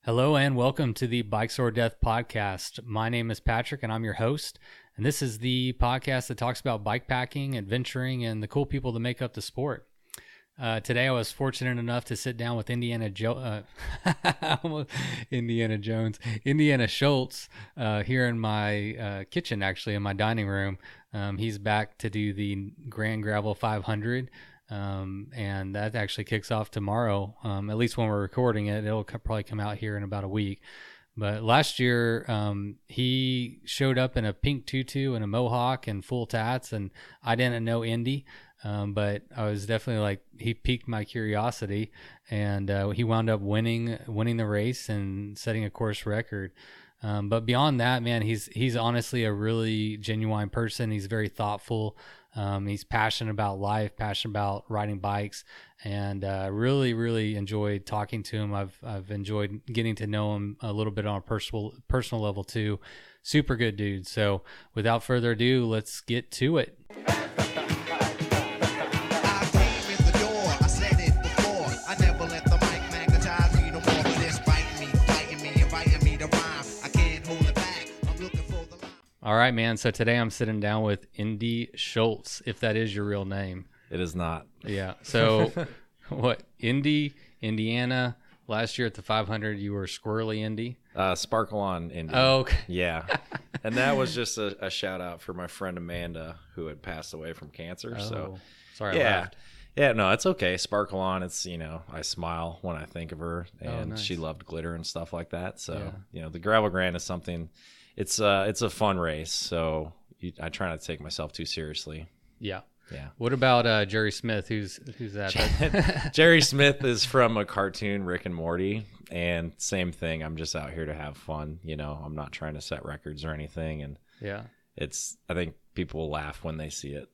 Hello and welcome to the Bikes or Death podcast. My name is Patrick and I'm your host. And this is the podcast that talks about bike packing, adventuring, and the cool people that make up the sport. Today I was fortunate enough to sit down with Indiana Shulz here in my kitchen, actually, in my dining room. He's back to do the GranGravel 500. And that actually kicks off tomorrow. At least when we're recording it, it'll probably come out here in about a week. But last year, he showed up in a pink tutu and a mohawk and full tats, and I didn't know Indy. But I was definitely like, he piqued my curiosity, and he wound up winning the race and setting a course record. But beyond that, man, he's honestly a really genuine person. He's very thoughtful. He's passionate about life, passionate about riding bikes, and really, really enjoyed talking to him. I've enjoyed getting to know him a little bit on a personal level too. Super good dude. So without further ado, let's get to it. All right, man. So today I'm sitting down with Indy Shulz, if that is your real name. It is not. Yeah. So what? Indy, Indiana. Last year at the 500, you were Squirrely Indy. Sparkle on Indy. Oh, okay. Yeah. And that was just a shout out for my friend Amanda, who had passed away from cancer. Oh, so sorry. I laughed. Yeah, no, it's okay. Sparkle on. It's, I smile when I think of her, and nice. She loved glitter and stuff like that. So, the Gravel Grand is something. It's a fun race, so I try not to take myself too seriously. Yeah. Yeah. What about Jerry Smith? Who's that? Jerry Smith is from a cartoon, Rick and Morty, and same thing. I'm just out here to have fun. I'm not trying to set records or anything, and Yeah. I think people will laugh when they see it.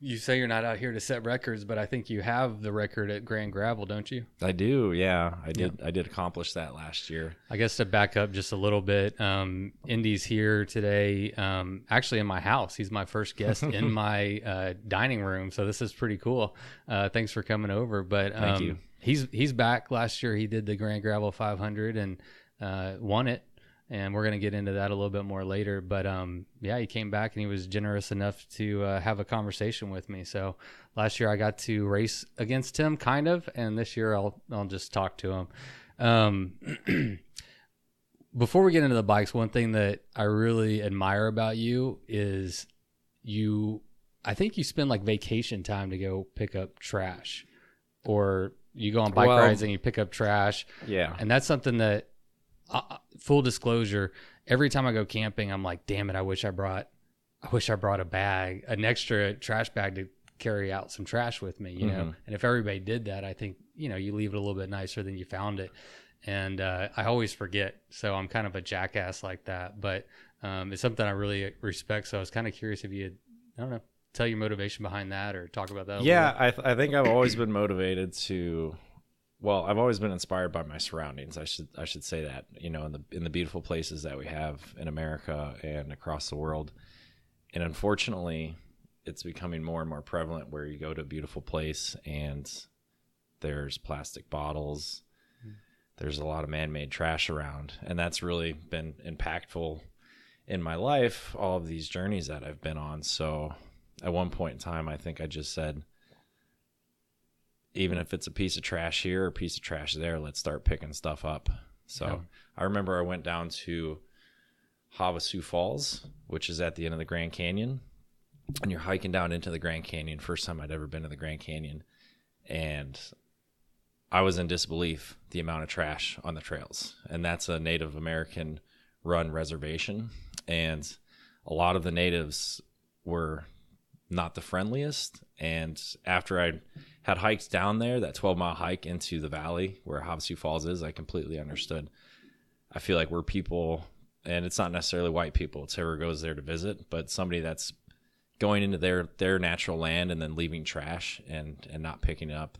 You say you're not out here to set records, but I think you have the record at GranGravel, don't you? I do, yeah. I did. Yeah. I did accomplish that last year. I guess to back up just a little bit, Indy's here today, actually in my house. He's my first guest in my dining room, so this is pretty cool. Thanks for coming over. But Thank you. He's back. Last year he did the GranGravel 500 and won it. And we're going to get into that a little bit more later. But he came back and he was generous enough to have a conversation with me. So last year I got to race against him, kind of, and this year I'll just talk to him. Before we get into the bikes, one thing that I really admire about you is I think you spend like vacation time to go pick up trash, or you go on bike rides and you pick up trash. Yeah. And that's something that, full disclosure, every time I go camping, I'm like, damn it, I wish I brought a bag, an extra trash bag to carry out some trash with me, you know? And if everybody did that, I think, you leave it a little bit nicer than you found it. And I always forget. So I'm kind of a jackass like that, but it's something I really respect. So I was kind of curious if you'd, I don't know, tell your motivation behind that or talk about that a little bit. I think I've always been motivated to... Well, I've always been inspired by my surroundings. I should say that, in the beautiful places that we have in America and across the world. And unfortunately, it's becoming more and more prevalent where you go to a beautiful place and there's plastic bottles. There's a lot of man-made trash around. And that's really been impactful in my life, all of these journeys that I've been on. So at one point in time, I think I just said, even if it's a piece of trash here or a piece of trash there, let's start picking stuff up. So I remember I went down to Havasu Falls, which is at the end of the Grand Canyon. And you're hiking down into the Grand Canyon. First time I'd ever been to the Grand Canyon. And I was in disbelief the amount of trash on the trails. And that's a Native American run reservation. And a lot of the natives were not the friendliest. And after I had hiked down there, that 12-mile hike into the valley where Havasu Falls is, I completely understood. I feel like we're people, and it's not necessarily white people, it's whoever goes there to visit, but somebody that's going into their natural land and then leaving trash and not picking it up,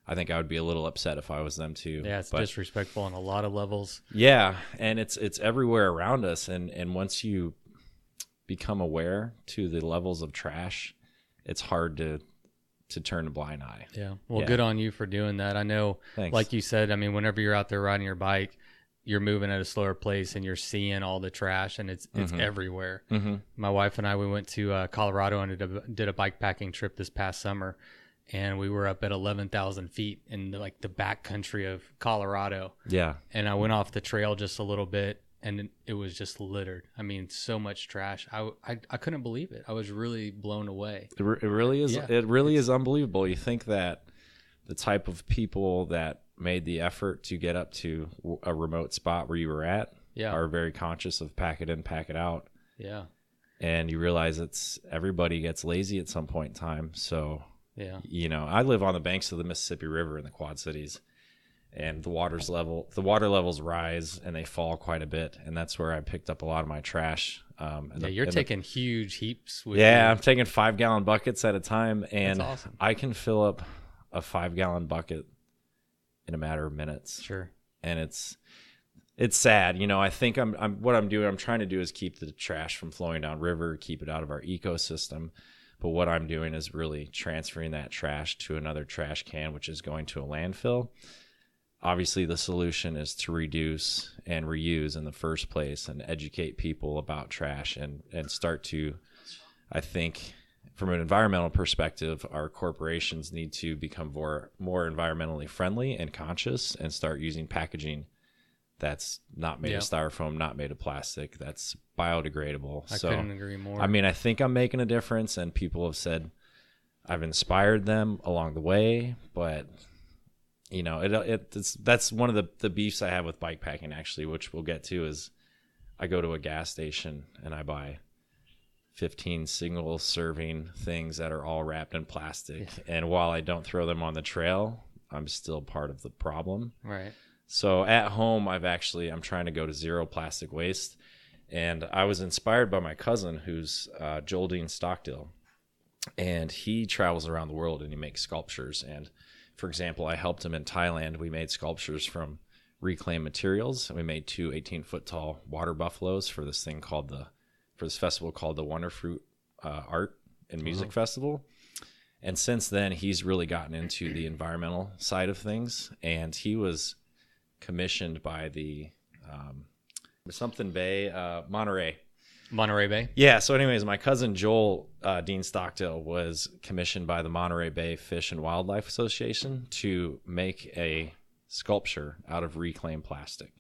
I think I would be a little upset if I was them too. Yeah, it's disrespectful on a lot of levels. Yeah, and it's everywhere around us, and once you become aware to the levels of trash, it's hard to to turn a blind eye. Yeah. Well, good on you for doing that. I know, Thanks. like you said, I mean, whenever you're out there riding your bike, you're moving at a slower pace and you're seeing all the trash, and it's everywhere. My wife and I, we went to Colorado and did a bike packing trip this past summer, and we were up at 11,000 feet in like the back country of Colorado. Yeah. And I went off the trail just a little bit, and it was just littered. I mean, so much trash. I couldn't believe it. I was really blown away. It really is. Yeah, it really is unbelievable. You think that the type of people that made the effort to get up to a remote spot where you were at are very conscious of pack it in, pack it out. Yeah. And you realize everybody gets lazy at some point in time. So, yeah, I live on the banks of the Mississippi River in the Quad Cities, and the water levels rise and they fall quite a bit. And that's where I picked up a lot of my trash. You're taking huge heaps. I'm taking 5-gallon buckets at a time, and that's awesome. I can fill up a 5-gallon bucket in a matter of minutes. Sure. And it's sad. I think I'm trying to do is keep the trash from flowing down river, keep it out of our ecosystem. But what I'm doing is really transferring that trash to another trash can, which is going to a landfill. Obviously, the solution is to reduce and reuse in the first place and educate people about trash and start to, I think, from an environmental perspective, our corporations need to become more environmentally friendly and conscious and start using packaging that's not made of styrofoam, not made of plastic, that's biodegradable. I couldn't agree more. I mean, I think I'm making a difference, and people have said I've inspired them along the way, but that's one of the beefs I have with bike packing, actually, which we'll get to, is I go to a gas station and I buy 15 single serving things that are all wrapped in plastic. And while I don't throw them on the trail, I'm still part of the problem. Right. So at home, I'm trying to go to zero plastic waste. And I was inspired by my cousin, who's Joel Dean Stockdill. And he travels around the world and he makes sculptures. And for example, I helped him in Thailand. We made sculptures from reclaimed materials. We made 2 18-foot tall water buffaloes for this festival called the Wonder Fruit Art and Music Festival. And since then, he's really gotten into the environmental side of things. And he was commissioned by the Monterey Bay. Yeah. So anyways, my cousin Joel Dean Stockdale was commissioned by the Monterey Bay Fish and Wildlife Association to make a sculpture out of reclaimed plastic.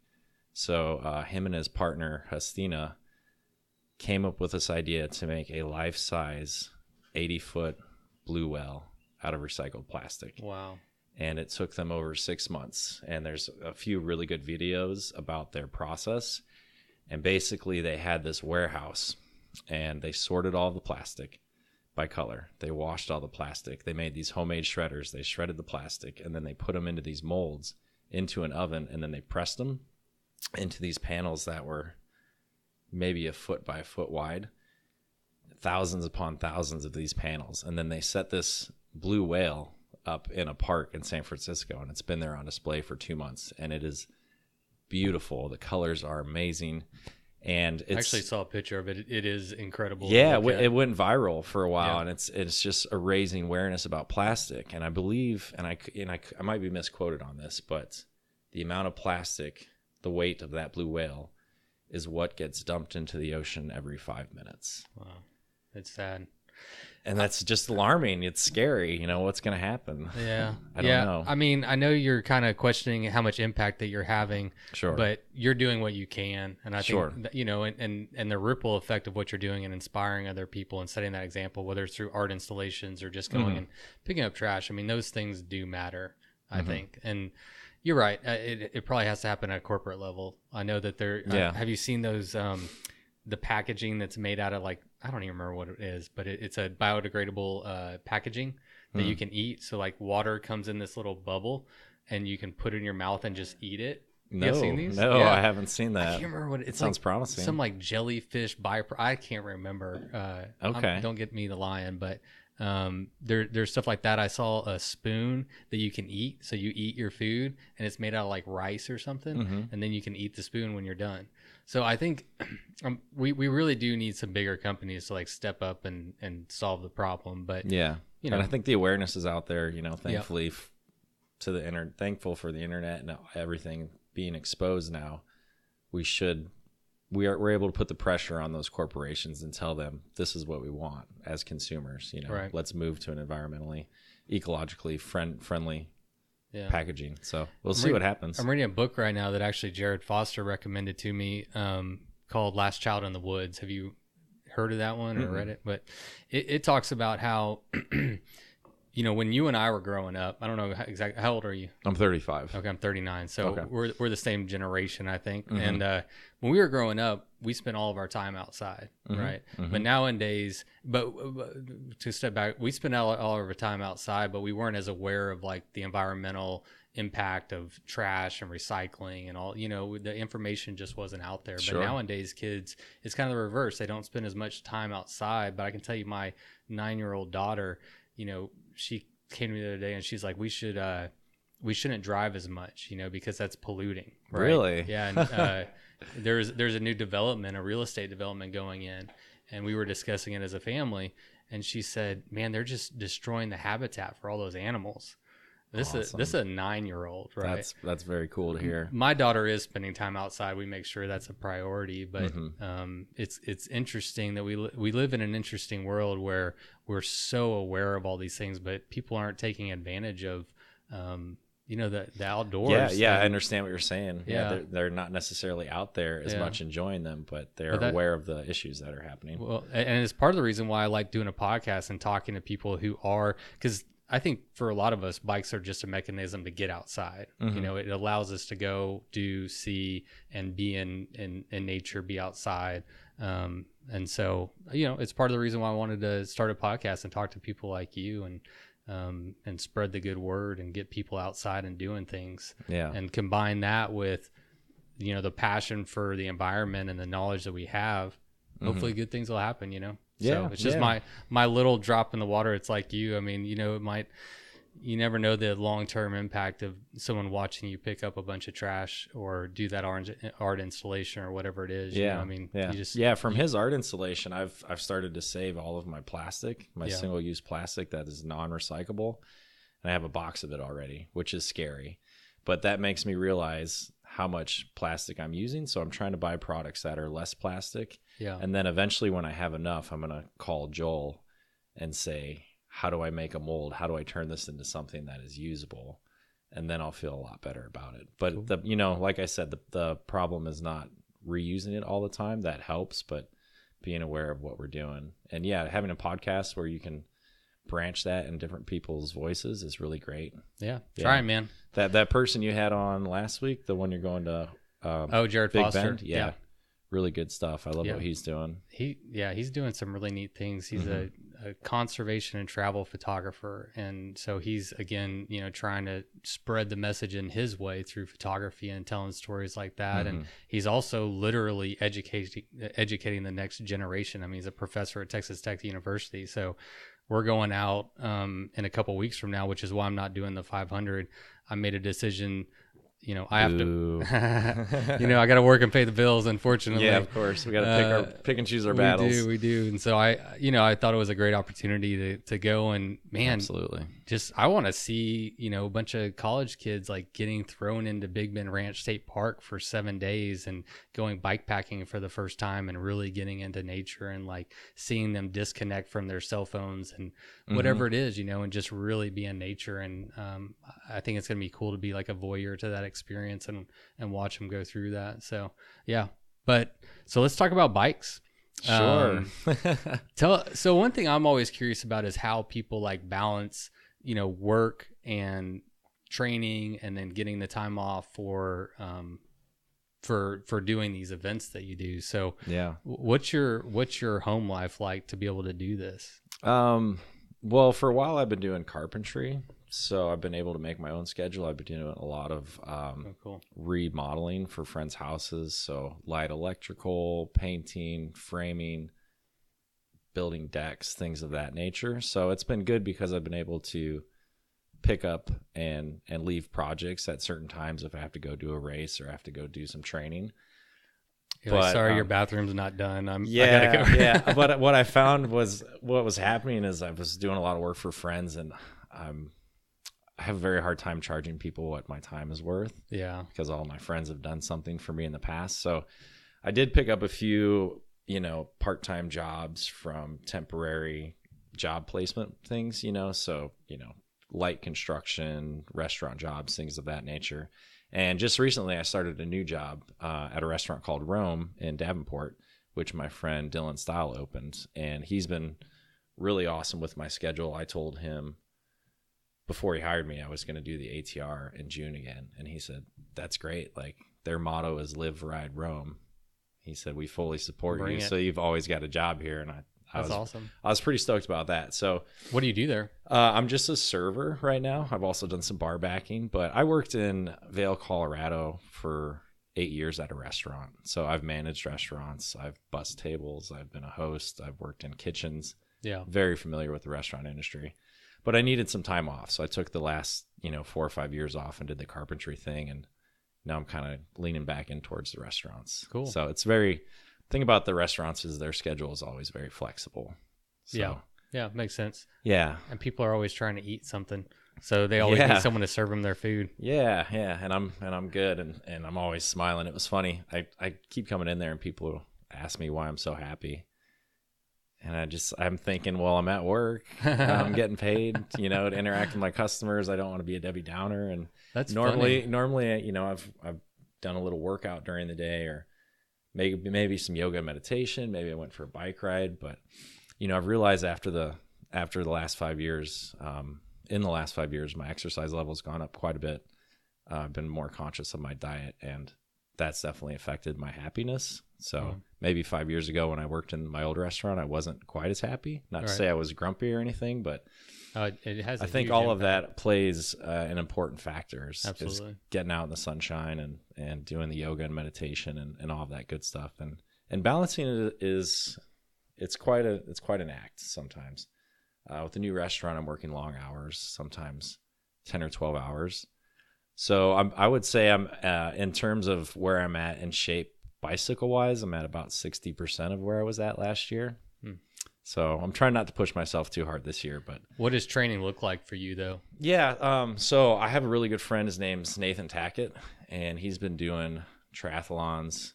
So him and his partner, Hastina, came up with this idea to make a life-size 80-foot blue whale out of recycled plastic. Wow. And it took them over 6 months. And there's a few really good videos about their process. And basically they had this warehouse and they sorted all the plastic by color. They washed all the plastic. They made these homemade shredders. They shredded the plastic and then they put them into these molds into an oven, and then they pressed them into these panels that were maybe a foot by a foot wide, thousands upon thousands of these panels. And then they set this blue whale up in a park in San Francisco, and it's been there on display for 2 months, and it is beautiful. The colors are amazing, and I actually saw a picture of it. It is incredible. Yeah, it went viral for a while, and it's just raising awareness about plastic. And I believe, and I might be misquoted on this, but the amount of plastic, the weight of that blue whale, is what gets dumped into the ocean every 5 minutes. Wow, it's sad. And that's just alarming. It's scary. What's going to happen? Yeah. I don't know. I mean, I know you're kind of questioning how much impact that you're having. Sure. But you're doing what you can. And I think, that, and the ripple effect of what you're doing and inspiring other people and setting that example, whether it's through art installations or just going and picking up trash. I mean, those things do matter, I think. And you're right. It probably has to happen at a corporate level. I know that have you seen those, the packaging that's made out of I don't even remember what it is, but it's a biodegradable packaging that you can eat. So water comes in this little bubble and you can put it in your mouth and just eat it. No, you have seen these? No, I haven't seen that. I can't remember what it sounds promising. Some jellyfish I can't remember. Okay. Don't get me the lion, but there's stuff like that. I saw a spoon that you can eat. So you eat your food and it's made out of rice or something. And then you can eat the spoon when you're done. So I think we really do need some bigger companies to step up and solve the problem. But you know, and I think the awareness is out there, thankfully Yep. thankful for the internet and everything being exposed now. We're able to put the pressure on those corporations and tell them this is what we want as consumers. Right. Let's move to an environmentally, ecologically friendly yeah. packaging. So we'll see what happens. I'm reading a book right now that actually Jared Foster recommended to me, called Last Child in the Woods. Have you heard of that one or read it? But it talks about how, when you and I were growing up, I don't know exactly, how old are you? I'm 35. Okay, I'm 39. So Okay. we're the same generation, I think. And when we were growing up, we spent all of our time outside, right? But nowadays, to step back, we spent all of our time outside, but we weren't as aware of like the environmental impact of trash and recycling and all. The information just wasn't out there. Sure. But nowadays, kids, it's kind of the reverse. They don't spend as much time outside. But I can tell you, my 9-year-old daughter, she came to me the other day and she's like, we shouldn't drive as much, because that's polluting. Right? Really? Yeah. And there's a new development, a real estate development going in, and we were discussing it as a family. And she said, "Man, they're just destroying the habitat for all those animals." This is a 9-year-old, right? That's very cool to hear. My daughter is spending time outside. We make sure that's a priority, but it's interesting that we live in an interesting world where we're so aware of all these things, but people aren't taking advantage of the outdoors. Yeah, I understand what you're saying. Yeah. They're not necessarily out there as much enjoying them, but they're aware of the issues that are happening. Well, and it's part of the reason why I like doing a podcast and talking to people who are, because I think for a lot of us, bikes are just a mechanism to get outside. It allows us to go, do, see, and be in nature, be outside. And so, it's part of the reason why I wanted to start a podcast and talk to people like you and spread the good word and get people outside and doing things. Yeah. And combine that with, the passion for the environment and the knowledge that we have. Hopefully good things will happen, Yeah, so it's just my little drop in the water. It's like you. I mean, you never know the long-term impact of someone watching you pick up a bunch of trash or do that art installation or whatever it is. From his art installation, I've started to save all of my plastic, single-use plastic that is non-recyclable, and I have a box of it already, which is scary. But that makes me realize how much plastic I'm using. So I'm trying to buy products that are less plastic. Yeah. And then eventually when I have enough, I'm going to call Joel and say, how do I make a mold? How do I turn this into something that is usable? And then I'll feel a lot better about it. But like I said, the problem is not reusing it all the time. That helps, but being aware of what we're doing. And having a podcast where you can branch that in different people's voices is really great. Yeah. Trying, man. That person you had on last week, the one you're going to Jared Big Foster. Bend? Yeah. Really good stuff. I love what he's doing. He's doing some really neat things. He's a conservation and travel photographer, and so he's again, trying to spread the message in his way through photography and telling stories like that. And he's also literally educating the next generation. I mean, he's a professor at Texas Tech University, so we're going out in a couple weeks from now, which is why I'm not doing the 500. I made a decision. I have to, I got to work and pay the bills, unfortunately. Yeah, of course. We got to pick and choose our battles. We do. And so I thought it was a great opportunity to go and, man, absolutely. I want to see, a bunch of college kids like getting thrown into Big Bend Ranch State Park for 7 days and going bike packing for the first time and really getting into nature and like seeing them disconnect from their cell phones and whatever it is, and just really be in nature. And I think it's going to be cool to be like a voyeur to that experience and watch them go through that. So so let's talk about bikes. Sure. So one thing I'm always curious about is how people like balance, work and training and then getting the time off for doing these events that you do. So what's your home life like to be able to do this? Well, for a while I've been doing carpentry. So I've been able to make my own schedule. I've been doing a lot of cool. remodeling for friends' houses. So light electrical, painting, framing, building decks, things of that nature. So it's been good because I've been able to pick up and leave projects at certain times if I have to go do a race or I have to go do some training. You're like, sorry, your bathroom's not done. I Yeah, gotta go. yeah. But what I found was what was happening is I was doing a lot of work for friends, and I have a very hard time charging people what my time is worth. Yeah. Because all my friends have done something for me in the past. So I did pick up a few, part-time jobs from temporary job placement things, so, light construction, restaurant jobs, things of that nature. And just recently I started a new job at a restaurant called Rome in Davenport, which my friend Dylan Style opened. And he's been really awesome with my schedule. I told him before he hired me I was going to do the ATR in June again. And he said, that's great. Like, their motto is live, ride, roam. He said, we fully support you. So you've always got a job here. And that's awesome. I was pretty stoked about that. So what do you do there? I'm just a server right now. I've also done some bar backing, but I worked in Vail, Colorado for 8 years at a restaurant. So I've managed restaurants. I've bussed tables. I've been a host. I've worked in kitchens. Yeah. Very familiar with the restaurant industry, but I needed some time off. So I took the last, 4 or 5 years off and did the carpentry thing. And now I'm kind of leaning back in towards the restaurants. Cool. So it's thing about the restaurants is their schedule is always very flexible. So, yeah, makes sense. Yeah. And people are always trying to eat something, so they always need someone to serve them their food. Yeah, and I'm good, and I'm always smiling. It was funny. I keep coming in there and people ask me why I'm so happy, and I'm thinking, well, I'm at work, I'm getting paid, to interact with my customers. I don't want to be a Debbie Downer, and that's normally, funny. I've done a little workout during the day, or maybe some yoga and meditation. Maybe I went for a bike ride, but I've realized after the last 5 years, in the last 5 years, my exercise level has gone up quite a bit. I've been more conscious of my diet, and that's definitely affected my happiness. So maybe 5 years ago when I worked in my old restaurant, I wasn't quite as happy. Not to say I was grumpy or anything, but it has. I think all of that plays an important factor. Absolutely. Is getting out in the sunshine and doing the yoga and meditation and all of that good stuff. And balancing it it's quite an act sometimes. With the new restaurant, I'm working long hours, sometimes 10 or 12 hours. So I would say I'm in terms of where I'm at in shape bicycle wise, I'm at about 60% of where I was at last year. So I'm trying not to push myself too hard this year. But what does training look like for you though? Yeah. So I have a really good friend. His name's Nathan Tackett, and he's been doing triathlons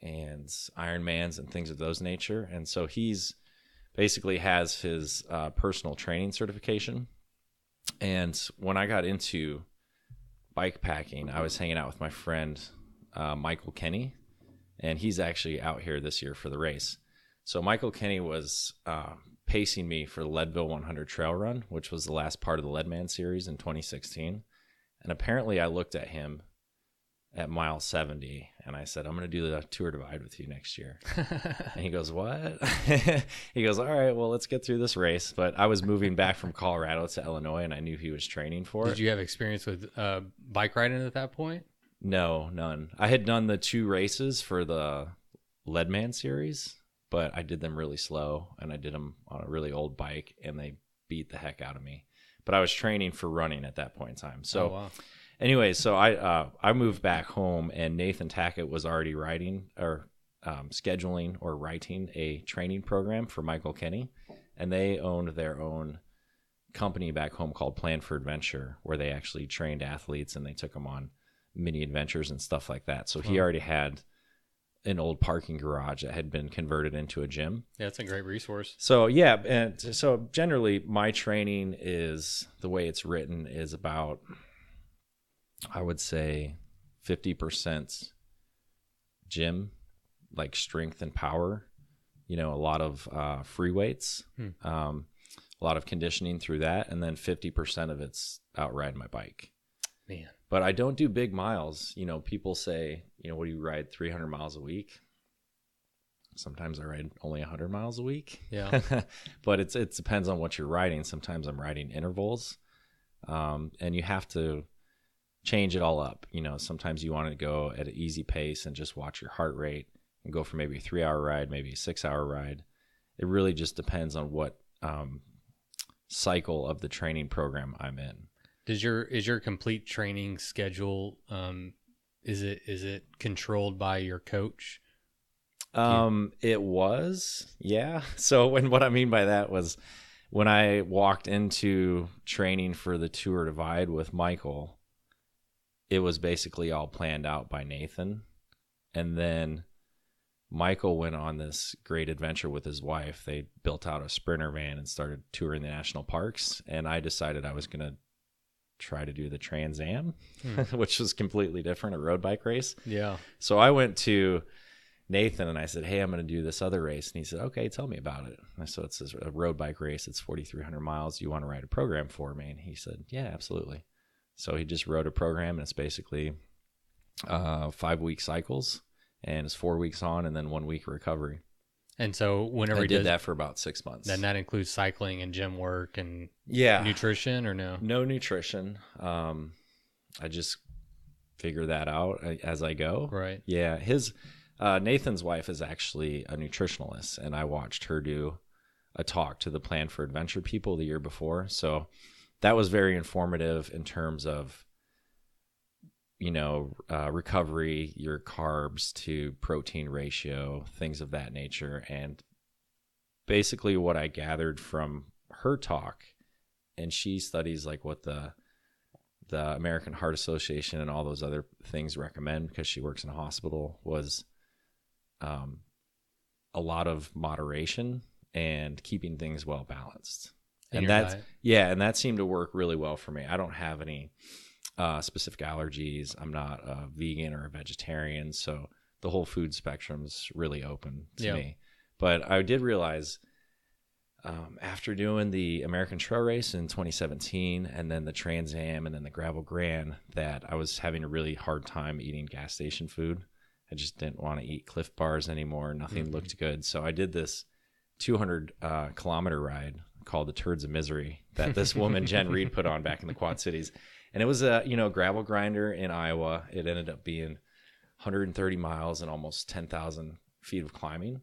and Ironmans and things of those nature. And so he's basically has his personal training certification. And when I got into bike packing, I was hanging out with my friend Michael Kenny, and he's actually out here this year for the race. So Michael Kenny was pacing me for the Leadville 100 trail run, which was the last part of the Leadman series in 2016. And apparently I looked at him at mile 70 and I said, I'm going to do the Tour Divide with you next year. And he goes, what? He goes, all right, well, let's get through this race. But I was moving back from Colorado to Illinois, and I knew he was training for it. Did you have experience with bike riding at that point? No, none. I had done the 2 races for the Leadman series, but I did them really slow, and I did them on a really old bike, and they beat the heck out of me. But I was training for running at that point in time. So anyway, so I moved back home, and Nathan Tackett was already writing or scheduling or writing a training program for Michael Kenny, and they owned their own company back home called Plan for Adventure, where they actually trained athletes and they took them on mini adventures and stuff like that. So he already had an old parking garage that had been converted into a gym. Yeah, it's a great resource. So yeah, and so generally my training is, the way it's written, is about, I would say 50% gym, like strength and power, a lot of free weights, a lot of conditioning through that, and then 50% of it's out riding my bike. Man. But I don't do big miles. People say, what do you ride 300 miles a week? Sometimes I ride only 100 miles a week. Yeah. But it depends on what you're riding. Sometimes I'm riding intervals, and you have to change it all up. Sometimes you want to go at an easy pace and just watch your heart rate and go for maybe a 3-hour ride, maybe a 6-hour ride. It really just depends on what cycle of the training program I'm in. Is your complete training schedule is it controlled by your coach, It was, yeah. So what I mean by that was when I walked into training for the Tour Divide with Michael, it was basically all planned out by Nathan. And then Michael went on this great adventure with his wife. They built out a Sprinter van and started touring the national parks. And I decided I was going to try to do the Trans Am, which was completely different, a road bike race. Yeah. So I went to Nathan and I said, hey, I'm going to do this other race. And he said, okay, tell me about it. And so it's a road bike race. It's 4,300 miles. You want to write a program for me? And he said, yeah, absolutely. So he just wrote a program, and it's basically 5-week cycles, and it's 4 weeks on and then 1 week recovery. And so whenever I did that for about 6 months. Then that includes cycling and gym work and nutrition, or no? No nutrition. I just figure that out as I go. Right. Yeah. Nathan's wife is actually a nutritionalist, and I watched her do a talk to the Plan for Adventure people the year before. So that was very informative in terms of, recovery, your carbs to protein ratio, things of that nature. And basically what I gathered from her talk, and she studies like what the American Heart Association and all those other things recommend because she works in a hospital, was a lot of moderation and keeping things well balanced. And that seemed to work really well for me. I don't have any specific allergies. I'm not a vegan or a vegetarian, so the whole food spectrum's really open to me. But I did realize after doing the American Trail Race in 2017 and then the Trans Am and then the Gravel Grand that I was having a really hard time eating gas station food. I just didn't want to eat Cliff Bars anymore. Nothing looked good. So I did this 200 kilometer ride called the Turds of Misery that this woman, Jen Reed, put on back in the Quad Cities. And it was a, gravel grinder in Iowa. It ended up being 130 miles and almost 10,000 feet of climbing.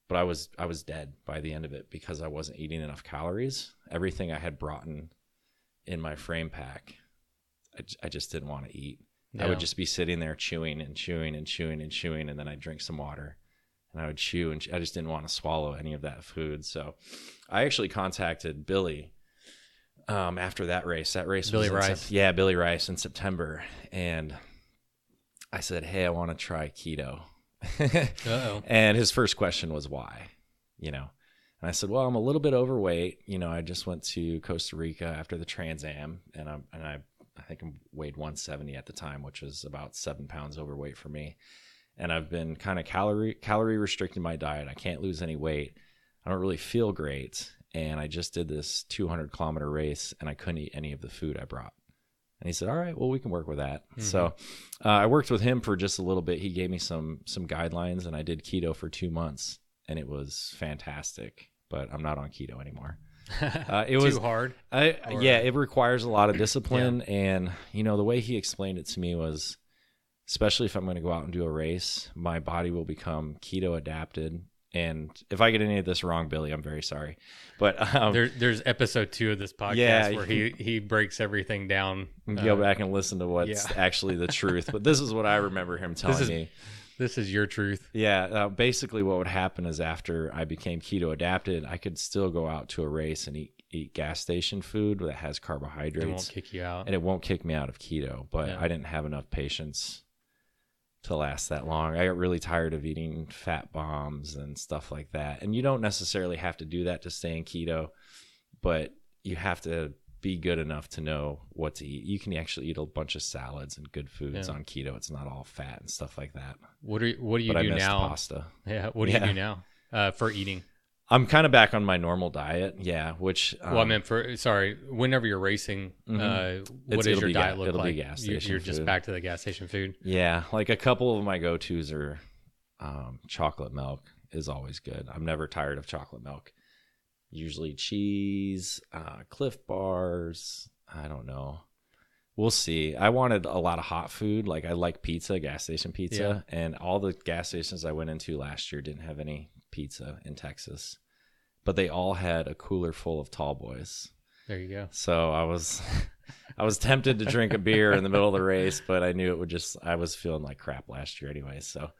But I was dead by the end of it because I wasn't eating enough calories. Everything I had brought in my frame pack, I just didn't want to eat. Yeah. I would just be sitting there chewing and chewing and chewing and chewing, and then I'd drink some water. And I would chew, and I just didn't want to swallow any of that food. So I actually contacted Billy after that race. That race Billy was Rice. Billy Rice in September. And I said, hey, I want to try keto. Uh-oh. And his first question was why, And I said, well, I'm a little bit overweight. I just went to Costa Rica after the Trans Am, and I think I weighed 170 at the time, which was about 7 pounds overweight for me. And I've been kind of calorie restricting my diet. I can't lose any weight. I don't really feel great. And I just did this 200 kilometer race, and I couldn't eat any of the food I brought. And he said, all right, well, we can work with that. Mm-hmm. So I worked with him for just a little bit. He gave me some guidelines, and I did keto for 2 months, and it was fantastic. But I'm not on keto anymore. It was too hard. It requires a lot of discipline. Yeah. And, the way he explained it to me was, especially if I'm going to go out and do a race, my body will become keto adapted. And if I get any of this wrong, Billy, I'm very sorry. But there's episode 2 of this podcast where he breaks everything down. Go back and listen to what's actually the truth. But this is what I remember him telling me. This is your truth. Yeah. Basically, what would happen is after I became keto adapted, I could still go out to a race and eat gas station food that has carbohydrates. It won't kick you out. And it won't kick me out of keto. But I didn't have enough patience to last that long. I got really tired of eating fat bombs and stuff like that. And you don't necessarily have to do that to stay in keto, but you have to be good enough to know what to eat. You can actually eat a bunch of salads and good foods on keto. It's not all fat and stuff like that. What do you do now? Pasta. Yeah. What do you do now for eating? I'm kind of back on my normal diet. Yeah. Which, I meant whenever you're racing, what does your diet look like? It'll be gas station You're just back to the gas station food. Yeah. Like a couple of my go-tos are, chocolate milk is always good. I'm never tired of chocolate milk. Usually cheese, Cliff Bars. I don't know. We'll see. I wanted a lot of hot food. Like I like pizza, gas station pizza. Yeah. And all the gas stations I went into last year didn't have any pizza in Texas. But they all had a cooler full of tall boys. There you go. So I was I was tempted to drink a beer in the middle of the race, but I knew it would I was feeling like crap last year anyway. So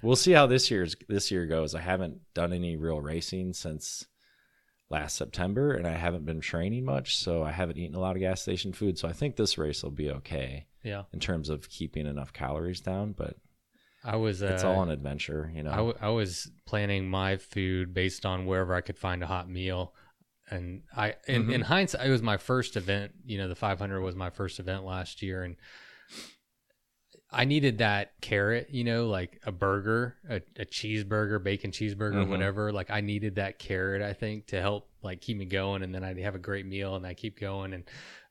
we'll see how this year goes. I haven't done any real racing since last September, and I haven't been training much, so I haven't eaten a lot of gas station food. So I think this race will be okay. Yeah. In terms of keeping enough calories down, but it's all an adventure, you know. I was planning my food based on wherever I could find a hot meal. And in hindsight, it was my first event. You know, the 500 was my first event last year, and I needed that carrot. You know, like a burger, a cheeseburger, bacon cheeseburger, whatever. Like I needed that carrot, I think, to help like keep me going, and then I'd have a great meal, and I keep going.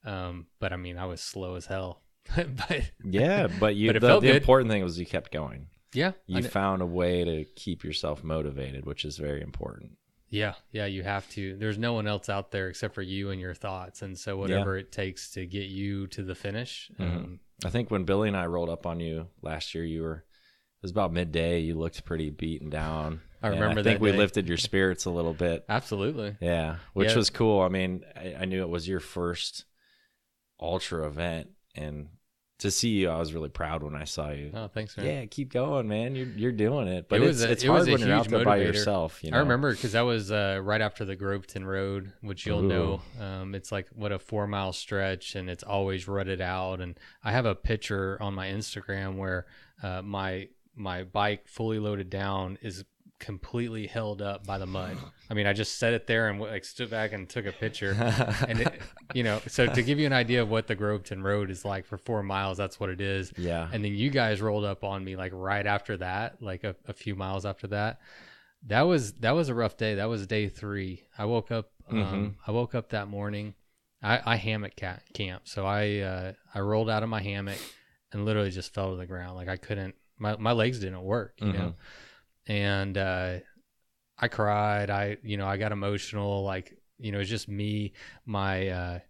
And but I mean, I was slow as hell. but the important thing was you kept going. Yeah, you found a way to keep yourself motivated, which is very important. Yeah, you have to. There's no one else out there except for you and your thoughts, and so whatever it takes to get you to the finish. I think when Billy and I rolled up on you last year, it was about midday. You looked pretty beaten down. I remember that. I think we lifted your spirits a little bit. Absolutely. Yeah, which was cool. I mean, I knew it was your first ultra event, and to see you, I was really proud when I saw you. Oh, thanks, man. Yeah, keep going, man. You're doing it. But it's hard when you're out there by yourself. You know? I remember because that was right after the Groveton Road, which you'll know. It's like a 4-mile stretch, and it's always rutted out. And I have a picture on my Instagram where my bike fully loaded down is completely held up by the mud. I mean, I just set it there and like stood back and took a picture. And so to give you an idea of what the Groveton Road is like for 4 miles, that's what it is. Yeah. And then you guys rolled up on me like right after that, like a few miles after that. That was a rough day. That was day 3. I woke up. I woke up that morning. I hammock camp, so I rolled out of my hammock and literally just fell to the ground. Like I couldn't. My legs didn't work. You know. And I cried. I got emotional. Like, it's just me. My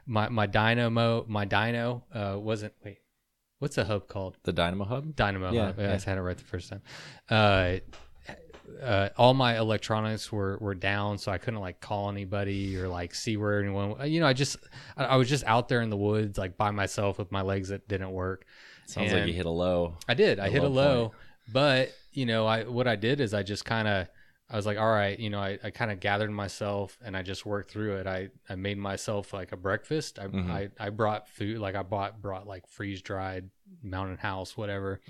my dyno wasn't. Wait, what's the hub called? The Dynamo Hub. Dynamo Hub. Yeah, I had it right the first time. All my electronics were down, so I couldn't like call anybody or like see where anyone. I was just out there in the woods, like by myself with my legs that didn't work. Sounds like you hit a low. I did. I hit a low. But, what I did is I just I was like, all right, I kind of gathered myself and I just worked through it. I made myself like a breakfast. I brought food, like I brought like freeze dried Mountain House, whatever.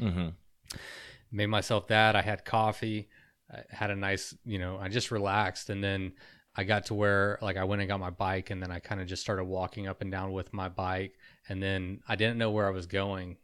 Made myself that. I had coffee. I had a nice, I just relaxed. And then I got to where like I went and got my bike, and then I kind of just started walking up and down with my bike. And then I didn't know where I was going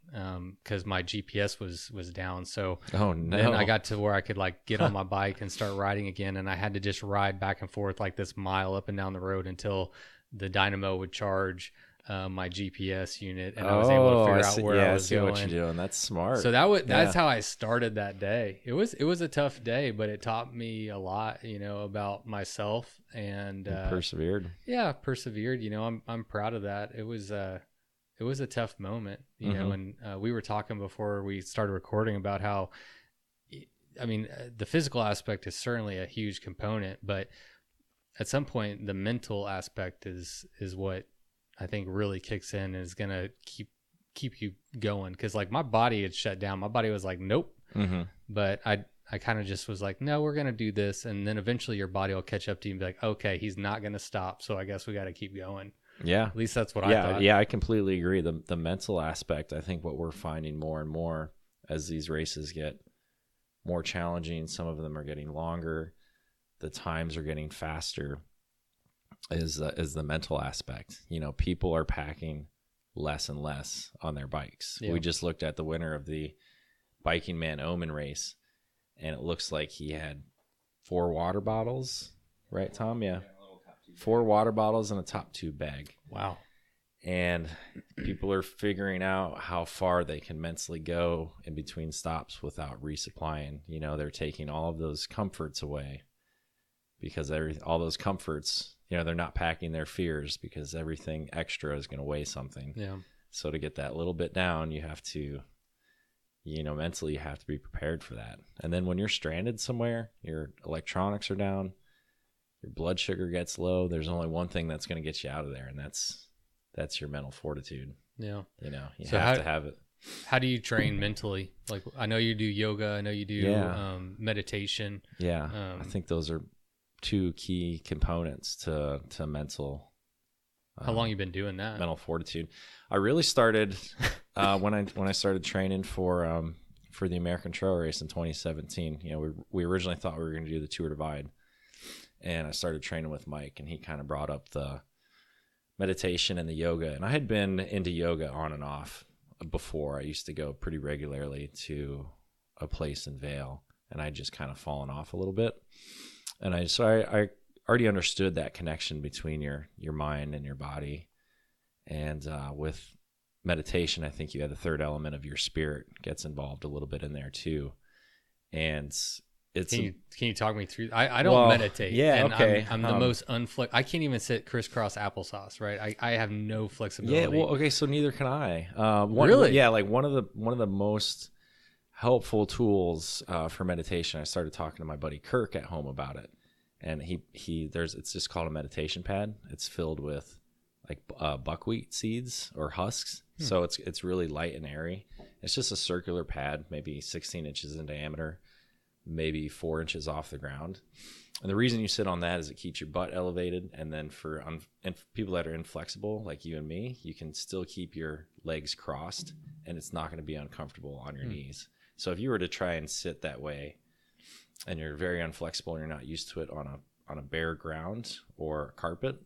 because my GPS was down. So then I got to where I could like get on my bike and start riding again. And I had to just ride back and forth like this mile up and down the road until the dynamo would charge my GPS unit, and I was able to figure out where I was going. What you're doing. That's smart. So that's how I started that day. It was a tough day, but it taught me a lot, about myself and persevered. Yeah, persevered. I'm proud of that. It was a tough moment, and we were talking before we started recording about how, I mean, the physical aspect is certainly a huge component, but at some point the mental aspect is what I think really kicks in and is going to keep you going. Cause like my body had shut down. My body was like, nope. But I kind of just was like, no, we're going to do this. And then eventually your body will catch up to you and be like, okay, he's not going to stop. So I guess we got to keep going. Yeah. At least that's what I thought. Yeah, I completely agree. The mental aspect, I think what we're finding more and more as these races get more challenging, some of them are getting longer, the times are getting faster, is the mental aspect. People are packing less and less on their bikes. Yeah. We just looked at the winner of the Biking Man Omen race, and it looks like he had 4 water bottles, right, Tom? Yeah. 4 water bottles and a top tube bag. Wow. And people are figuring out how far they can mentally go in between stops without resupplying. They're taking all of those comforts away because all those comforts, they're not packing their fears because everything extra is going to weigh something. Yeah. So to get that little bit down, you have to, mentally you have to be prepared for that. And then when you're stranded somewhere, your electronics are down, your blood sugar gets low, there's only one thing that's going to get you out of there, and that's that's your mental fortitude. Yeah. You know, you So have to have it. How do you train mentally? Like, I know you do yoga. I know you do meditation. Yeah. I think those are two key components to mental. How long you been doing that? Mental fortitude. I really started when I started training for the American Trail Race in 2017. You know, we originally thought we were going to do the Tour Divide, and I started training with Mike, and he kind of brought up the meditation and the yoga. And I had been into yoga on and off before. I used to go pretty regularly to a place in Vail, and I just kind of fallen off a little bit. And I already understood that connection between your mind and your body. And with meditation, I think you have the third element of your spirit gets involved a little bit in there too. And it's can you talk me through? I don't meditate. Yeah, and okay. I'm the most I can't even sit crisscross applesauce, right? I have no flexibility. Yeah, well, okay, so neither can I. Really? Yeah, like one of the most helpful tools for meditation. I started talking to my buddy Kirk at home about it, and it's just called a meditation pad. It's filled with like buckwheat seeds or husks, so it's really light and airy. It's just a circular pad, maybe 16 inches in diameter, maybe 4 inches off the ground. And the reason you sit on that is it keeps your butt elevated, and then for people that are inflexible like you and me, you can still keep your legs crossed, and it's not going to be uncomfortable on your knees. So if you were to try and sit that way, and you're very inflexible and you're not used to it on a bare ground or carpet,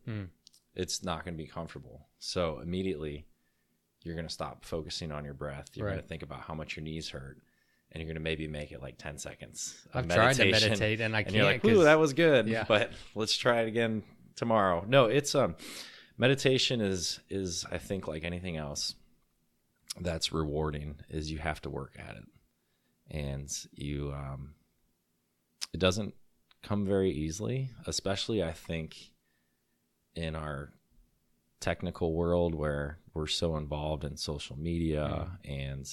it's not going to be comfortable. So immediately you're going to stop focusing on your breath. You're going to think about how much your knees hurt, and you're going to maybe make it like 10 seconds. I've tried to meditate and I can't. And you're like, ooh, that was good. Yeah. But let's try it again tomorrow. No, it's meditation is I think like anything else that's rewarding is you have to work at it. And you it doesn't come very easily, especially I think in our technical world where we're so involved in social media and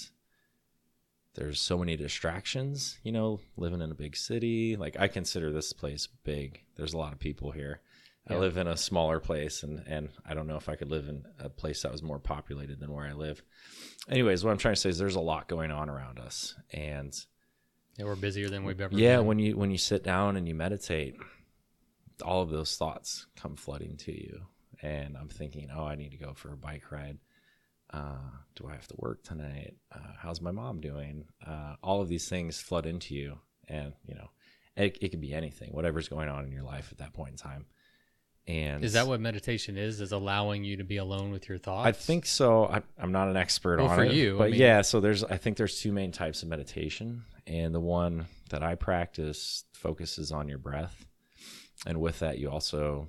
there's so many distractions, you know, living in a big city. Like I consider this place big. There's a lot of people here. I live in a smaller place, and I don't know if I could live in a place that was more populated than where I live. Anyways, what I'm trying to say is there's a lot going on around us, and we're busier than we've ever been. When you sit down and you meditate, all of those thoughts come flooding to you, and I'm thinking, oh, I need to go for a bike ride. Do I have to work tonight? How's my mom doing? All of these things flood into you, and you know, it could be anything, whatever's going on in your life at that point in time. And is that what meditation is allowing you to be alone with your thoughts? I think so. I'm not an expert on for it, you, but so I think there's two main types of meditation, and the one that I practice focuses on your breath, and with that you also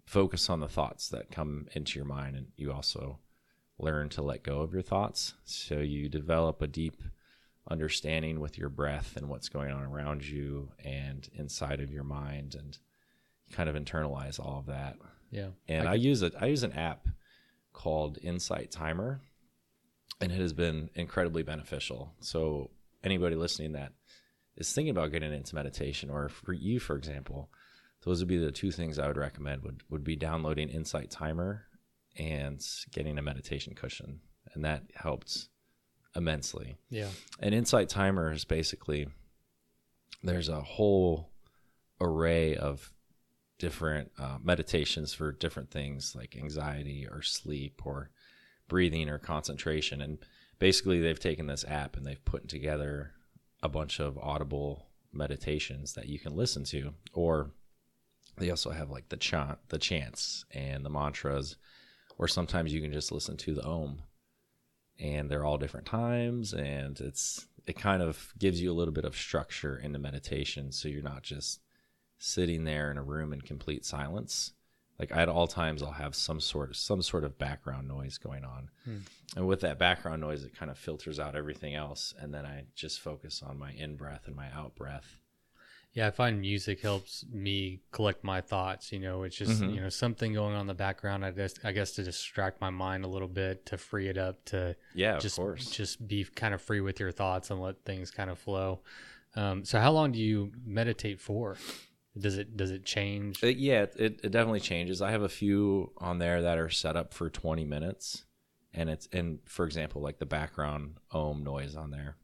focus on the thoughts that come into your mind, and you also learn to let go of your thoughts. So you develop a deep understanding with your breath and what's going on around you and inside of your mind, and kind of internalize all of that. Yeah. And I use an app called Insight Timer, and it has been incredibly beneficial. So anybody listening that is thinking about getting into meditation, or for you, for example, those would be the two things I would recommend would be downloading Insight Timer and getting a meditation cushion. And that helped immensely. Yeah. And Insight Timer is basically, there's a whole array of different meditations for different things like anxiety or sleep or breathing or concentration. And basically they've taken this app and they've put together a bunch of audible meditations that you can listen to, or they also have like the chants and the mantras, or sometimes you can just listen to the Om, and they're all different times, and it kind of gives you a little bit of structure into meditation, so you're not just sitting there in a room in complete silence. Like at all times I'll have some sort of background noise going on. And with that background noise, it kind of filters out everything else, and then I just focus on my in breath and my out breath. Yeah, I find music helps me collect my thoughts. You know, it's just you know, something going on in the background. I guess to distract my mind a little bit, to free it up, to of course, just be kind of free with your thoughts and let things kind of flow. So how long do you meditate for? Does it change? It definitely changes. I have a few on there that are set up for 20 minutes, and for example, like the background ohm noise on there,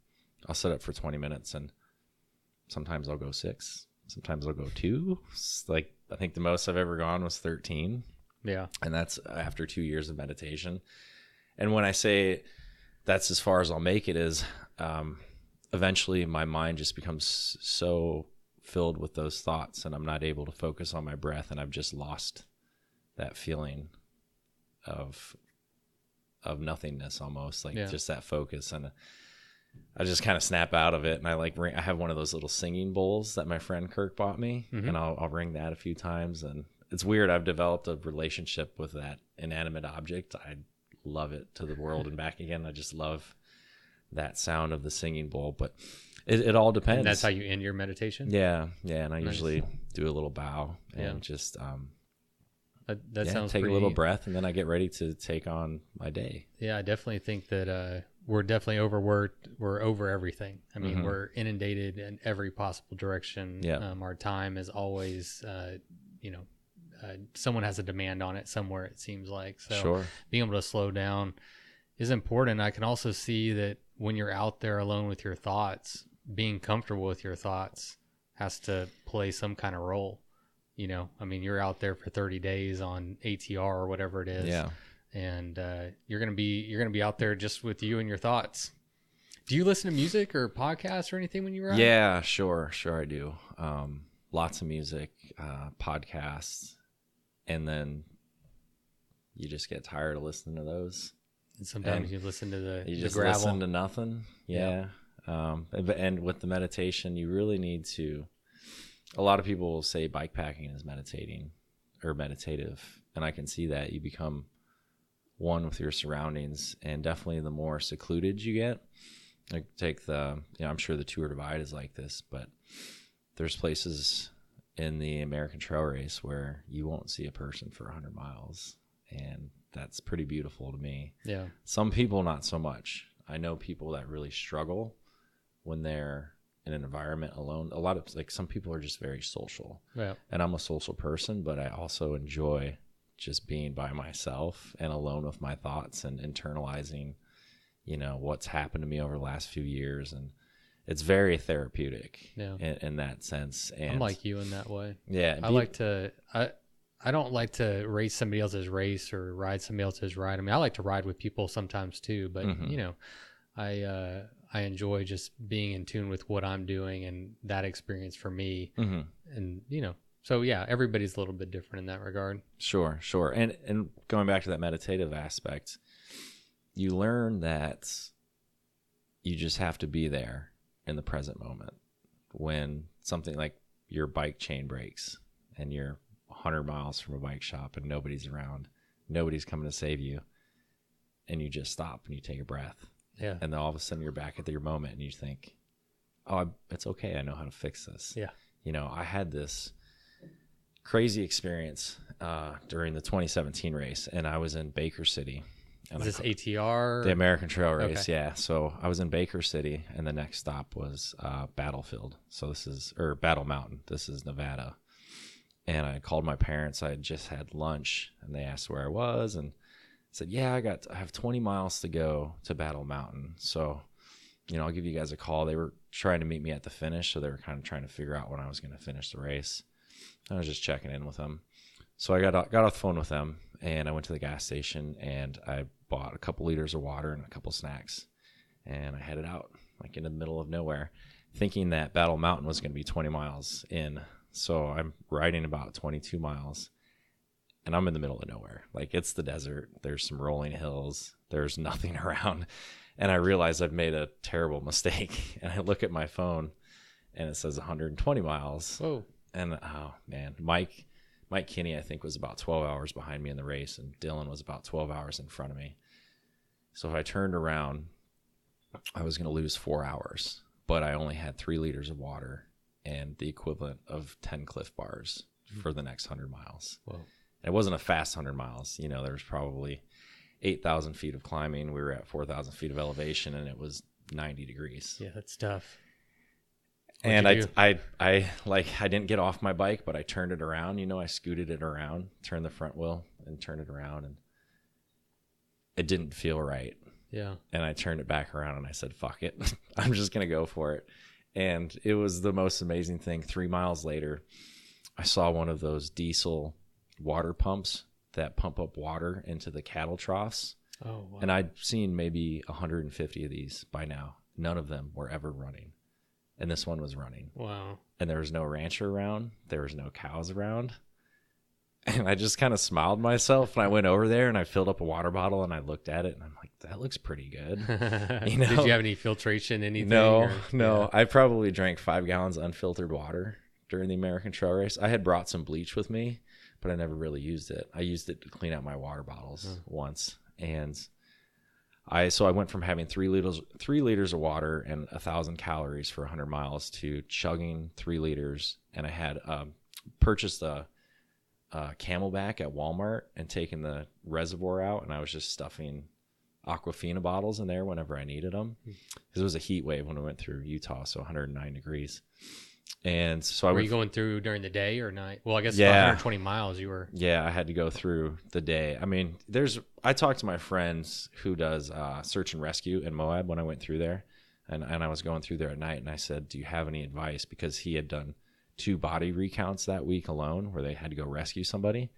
I'll set up for 20 minutes, and sometimes I'll go 6, sometimes I'll go 2. It's like I think the most I've ever gone was 13. Yeah, and that's after 2 years of meditation. And when I say that's as far as I'll make it, is eventually my mind just becomes so filled with those thoughts, and I'm not able to focus on my breath, and I've just lost that feeling of nothingness, almost like just that focus, and I just kind of snap out of it. And I have one of those little singing bowls that my friend Kirk bought me, and I'll ring that a few times, and it's weird. I've developed a relationship with that inanimate object. I love it to the world and back again. I just love that sound of the singing bowl, but it all depends. And that's how you end your meditation? Yeah. And I usually do a little bow and just that sounds take a little breath, and then I get ready to take on my day. Yeah, I definitely think that we're definitely overworked. We're over everything. I mean, we're inundated in every possible direction. Yeah. Our time is always, someone has a demand on it somewhere, it seems like. So being able to slow down is important. I can also see that when you're out there alone with your thoughts, being comfortable with your thoughts has to play some kind of role. I mean, you're out there for 30 days on ATR or whatever it is. Yeah. And you're going to be out there just with you and your thoughts. Do you listen to music or podcasts or anything when you're out? Yeah, sure I do. Lots of music, podcasts, and then you just get tired of listening to those. And sometimes you listen to the gravel. Listen to nothing. Yeah. And with the meditation, you really need to. A lot of people will say bikepacking is meditating or meditative, and I can see that. You become one with your surroundings, and definitely the more secluded you get. Like take I'm sure the Tour Divide is like this, but there's places in the American Trail Race where you won't see a person for 100 miles, and that's pretty beautiful to me. Yeah. Some people, not so much. I know people that really struggle when they're in an environment alone. A lot of some people are just very social. Yeah. And I'm a social person, but I also enjoy just being by myself and alone with my thoughts and internalizing, what's happened to me over the last few years. And it's very therapeutic in that sense. And I'm like you in that way. Yeah. I don't like to race somebody else's race or ride somebody else's ride. I mean, I like to ride with people sometimes too, but I enjoy just being in tune with what I'm doing and that experience for me. And, so yeah, everybody's a little bit different in that regard. Sure. And going back to that meditative aspect, you learn that you just have to be there in the present moment. When something like your bike chain breaks and you're 100 miles from a bike shop and nobody's around, nobody's coming to save you, and you just stop and you take a breath. Yeah. And then all of a sudden you're back at your moment and you think, it's okay. I know how to fix this. Yeah. I had this crazy experience during the 2017 race, and I was in Baker City. Is this ATR? The American Trail Race, okay. Yeah. So I was in Baker City, and the next stop was Battlefield. So Battle Mountain. This is Nevada. And I called my parents. I had just had lunch, and they asked where I was, and I said, yeah, I have 20 miles to go to Battle Mountain. So, I'll give you guys a call. They were trying to meet me at the finish, so they were kind of trying to figure out when I was going to finish the race. I was just checking in with them. So I got off the phone with them, and I went to the gas station, and I bought a couple liters of water and a couple snacks, and I headed out like in the middle of nowhere, thinking that Battle Mountain was going to be 20 miles in. So I'm riding about 22 miles, and I'm in the middle of nowhere. Like, it's the desert. There's some rolling hills. There's nothing around. And I realize I've made a terrible mistake. And I look at my phone, and it says 120 miles. Whoa. And, oh, man, Mike Kinney, I think, was about 12 hours behind me in the race, and Dylan was about 12 hours in front of me. So if I turned around, I was going to lose 4 hours. But I only had 3 liters of water and the equivalent of 10 Cliff Bars for the next 100 miles. Whoa. It wasn't a fast 100 miles. There was probably 8,000 feet of climbing. We were at 4,000 feet of elevation, and it was 90 degrees. Yeah, that's tough. And What'd you do? I didn't get off my bike, but I turned it around. I scooted it around, turned the front wheel and turned it around, and it didn't feel right. Yeah. And I turned it back around and I said, fuck it. I'm just going to go for it. And it was the most amazing thing. 3 miles later, I saw one of those diesel water pumps that pump up water into the cattle troughs. Oh, wow. And I'd seen maybe 150 of these by now. None of them were ever running. And this one was running. Wow. And there was no rancher around. There was no cows around. And I just kind of smiled to myself. And I went over there and I filled up a water bottle and I looked at it and I'm like, that looks pretty good. Did you have any filtration, anything? No. Yeah. I probably drank 5 gallons of unfiltered water during the American Trail Race. I had brought some bleach with me, but I never really used it. I used it to clean out my water bottles once. And I went from having 3 liters of water and 1,000 calories for 100 miles to chugging 3 liters. And I had purchased a Camelback at Walmart and taken the reservoir out, and I was just stuffing Aquafina bottles in there whenever I needed them. Because it was a heat wave when we went through Utah, so 109 degrees. And so were you going through during the day or night? Well, I guess yeah, 120 miles you were. Yeah, I had to go through the day. I mean, I talked to my friends who does search and rescue in Moab when I went through there, and I was going through there at night, and I said, do you have any advice? Because he had done 2 body recounts that week alone where they had to go rescue somebody.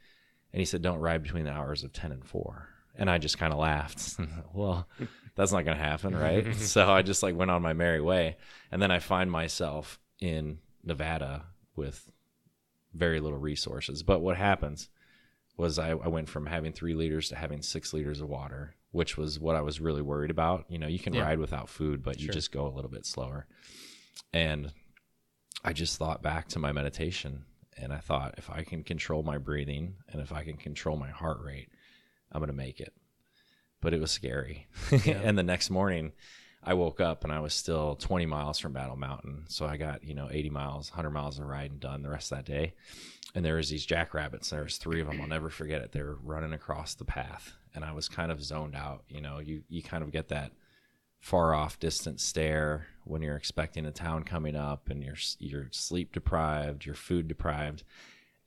And he said, don't ride between the hours of 10 and 4. And I just kind of laughed. Well, that's not going to happen, right? So I just went on my merry way. And then I find myself in Nevada with very little resources. But what happens was I went from having 3 liters to having 6 liters of water, which was what I was really worried about. You can ride without food, but you just go a little bit slower. And I just thought back to my meditation, and I thought, if I can control my breathing and if I can control my heart rate, I'm going to make it. But it was scary. Yeah. And the next morning I woke up and I was still 20 miles from Battle Mountain. So I got, 80 miles, 100 miles of riding done the rest of that day. And there was these jackrabbits. There was 3 of them. I'll never forget it. They were running across the path and I was kind of zoned out. You kind of get that far off distant stare when you're expecting a town coming up and you're sleep deprived, you're food deprived.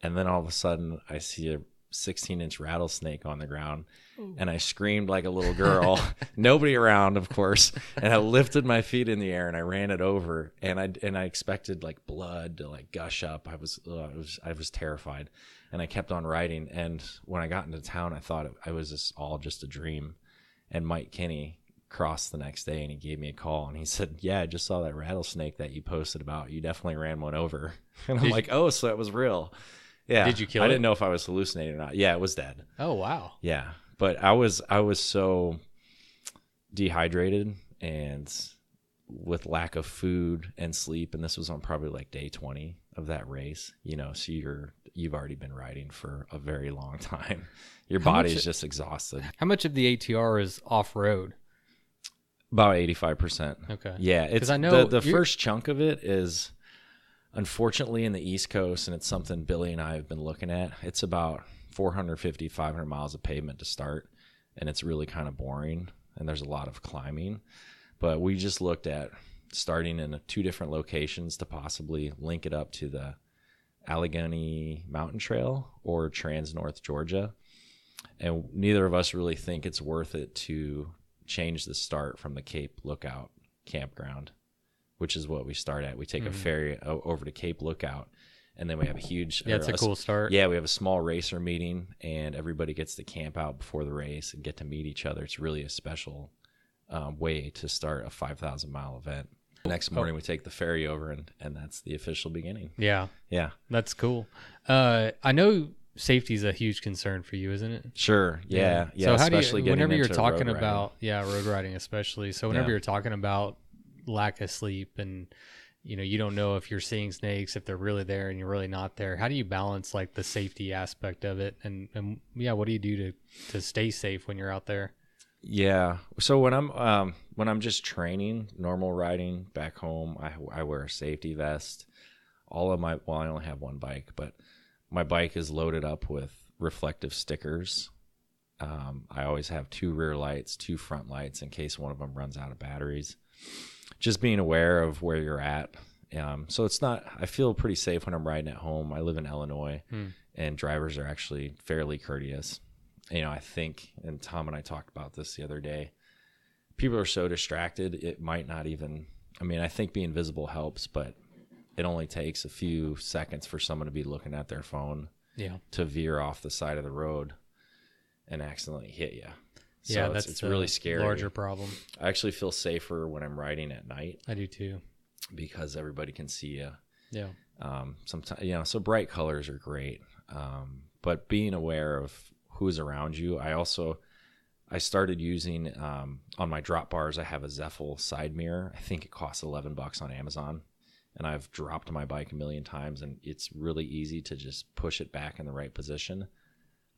And then all of a sudden I see a 16-inch rattlesnake on the ground. Ooh. And I screamed like a little girl. Nobody around, of course. And I lifted my feet in the air and I ran it over, and I expected blood to gush up. I was terrified, and I kept on riding. And when I got into town, I thought it was all just a dream. And Mike Kinney crossed the next day and he gave me a call and he said, yeah, I just saw that rattlesnake that you posted about. You definitely ran one over. And I'm oh, so that was real. Yeah. Did you kill it? I didn't know if I was hallucinating or not. Yeah, it was dead. Oh, wow. Yeah. But I was so dehydrated and with lack of food and sleep. And this was on probably day 20 of that race, so you've already been riding for a very long time. Your body is just exhausted. How much of the ATR is off-road? About 85%. Okay. Yeah. It's I know the first chunk of it is unfortunately in the East Coast, and it's something Billy and I have been looking at. It's about 450, 500 miles of pavement to start, and it's really kind of boring, and there's a lot of climbing. But we just looked at starting in 2 different locations to possibly link it up to the Allegheny Mountain Trail or Trans North Georgia. And neither of us really think it's worth it to change the start from the Cape Lookout campground, which is what we start at. We take a ferry over to Cape Lookout, and then we have a huge... Yeah, it's a cool start. Yeah, we have a small racer meeting, and everybody gets to camp out before the race and get to meet each other. It's really a special way to start a 5,000-mile event. The next morning, we take the ferry over, and that's the official beginning. Yeah. Yeah. That's cool. I know safety is a huge concern for you, isn't it? Sure. Yeah. So how especially do you, whenever you're talking road about, road riding especially, so whenever you're talking about lack of sleep and you don't know if you're seeing snakes, if they're really there and you're really not there, how do you balance the safety aspect of it, and what do you do to stay safe when you're out there? Yeah, so when I'm just training normal riding back home, I wear a safety vest. I only have one bike, but my bike is loaded up with reflective stickers. I always have 2 rear lights, 2 front lights in case one of them runs out of batteries. Just being aware of where you're at So it's not, I feel pretty safe when I'm riding at home. I live in Illinois, and drivers are actually fairly courteous. I think, and Tom and I talked about this the other day, people are so distracted, it might not even, I think being visible helps, but it only takes a few seconds for someone to be looking at their phone to veer off the side of the road and accidentally hit you. So it's really scary. Larger problem. I actually feel safer when I'm riding at night. I do too. Because everybody can see you. Yeah. Sometimes, so bright colors are great. But being aware of who's around you. I started using, on my drop bars, I have a Zeffel side mirror. I think it costs $11 on Amazon. And I've dropped my bike a million times, and it's really easy to just push it back in the right position.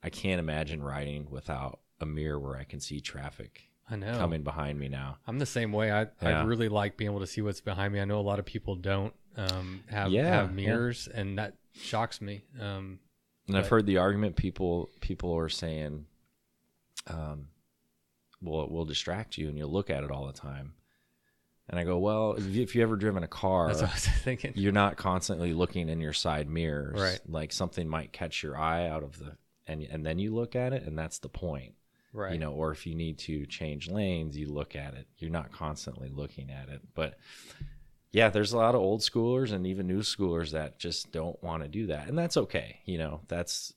I can't imagine riding without a mirror where I can see traffic coming behind me now. I'm the same way. I really like being able to see what's behind me. I know a lot of people don't have mirrors, and that shocks me. And I've heard the argument people are saying, well, it will distract you and you'll look at it all the time. And I go, well, if you ever driven a car, that's what I was thinking. You're not constantly looking in your side mirrors. Right. Like something might catch your eye out of and then you look at it, and that's the point. Right. Or if you need to change lanes, you look at it. You're not constantly looking at it. But yeah, there's a lot of old schoolers and even new schoolers that just don't want to do that. And that's okay. That's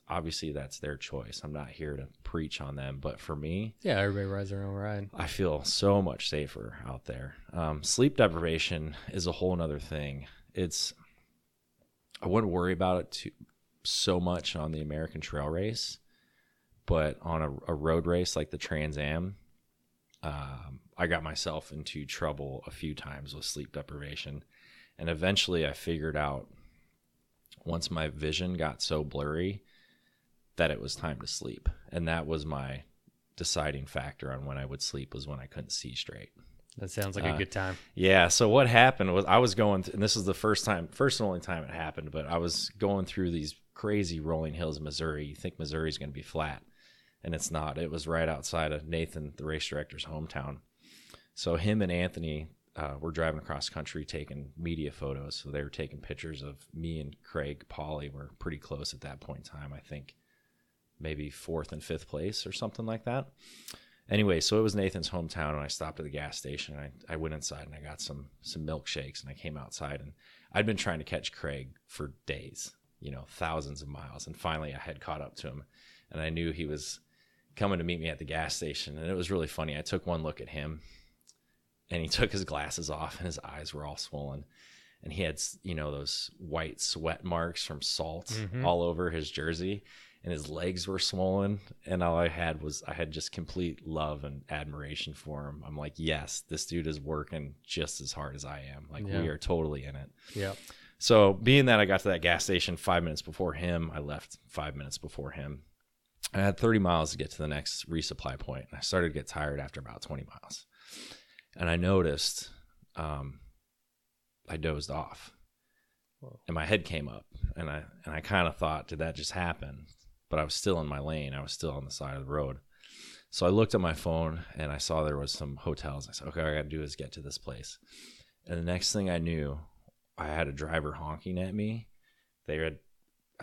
their choice. I'm not here to preach on them. But for me, everybody rides their own ride. I feel so much safer out there. Sleep deprivation is a whole nother thing. I wouldn't worry about it so much on the American Trail Race, but on a road race like the Trans Am, I got myself into trouble a few times with sleep deprivation. And eventually I figured out, once my vision got so blurry, that it was time to sleep. And that was my deciding factor on when I would sleep, was when I couldn't see straight. That sounds like a good time. Yeah. So what happened was I was going, and this is the first and only time it happened, but I was going through these crazy rolling hills in Missouri. You think Missouri's going to be flat, and it's not. It was right outside of Nathan, the race director's hometown. So him and Anthony were driving across country taking media photos. So they were taking pictures of me and Craig Pauley. Were pretty close at that point in time. I think maybe 4th and 5th place or something like that. Anyway, so it was Nathan's hometown, and I stopped at the gas station. I went inside and I got some milkshakes, and I came outside, and I'd been trying to catch Craig for days, thousands of miles. And finally I had caught up to him, and I knew he was coming to meet me at the gas station. And it was really funny. I took one look at him, and he took his glasses off, and his eyes were all swollen. And he had, those white sweat marks from salt all over his jersey, and his legs were swollen. And all I had just complete love and admiration for him. I'm like, yes, this dude is working just as hard as I am. Like, we are totally in it. Yeah. So being that I got to that gas station 5 minutes before him, I left 5 minutes before him. I had 30 miles to get to the next resupply point, and I started to get tired after about 20 miles. And I noticed I dozed off. Whoa. And my head came up, and I kind of thought, did that just happen? But I was still in my lane. I was still on the side of the road. So I looked at my phone, and I saw there was some hotels. I said, okay, all I got to do is get to this place. And the next thing I knew, I had a driver honking at me. I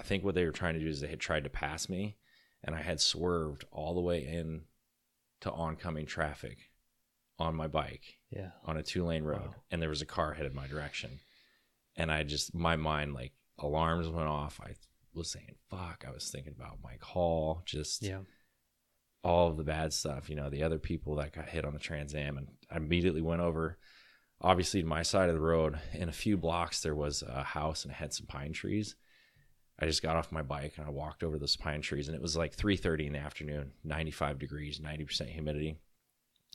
think what they were trying to do is they had tried to pass me, and I had swerved all the way in to oncoming traffic on my bike on a 2-lane road. Wow. And there was a car headed my direction. And my mind, like, alarms went off. I was saying, fuck. I was thinking about Mike Hall, all of the bad stuff, the other people that got hit on the Trans Am. And I immediately went over, obviously, to my side of the road. In a few blocks, there was a house, and it had some pine trees. I just got off my bike, and I walked over those pine trees, and it was like 3:30 in the afternoon, 95 degrees, 90% humidity.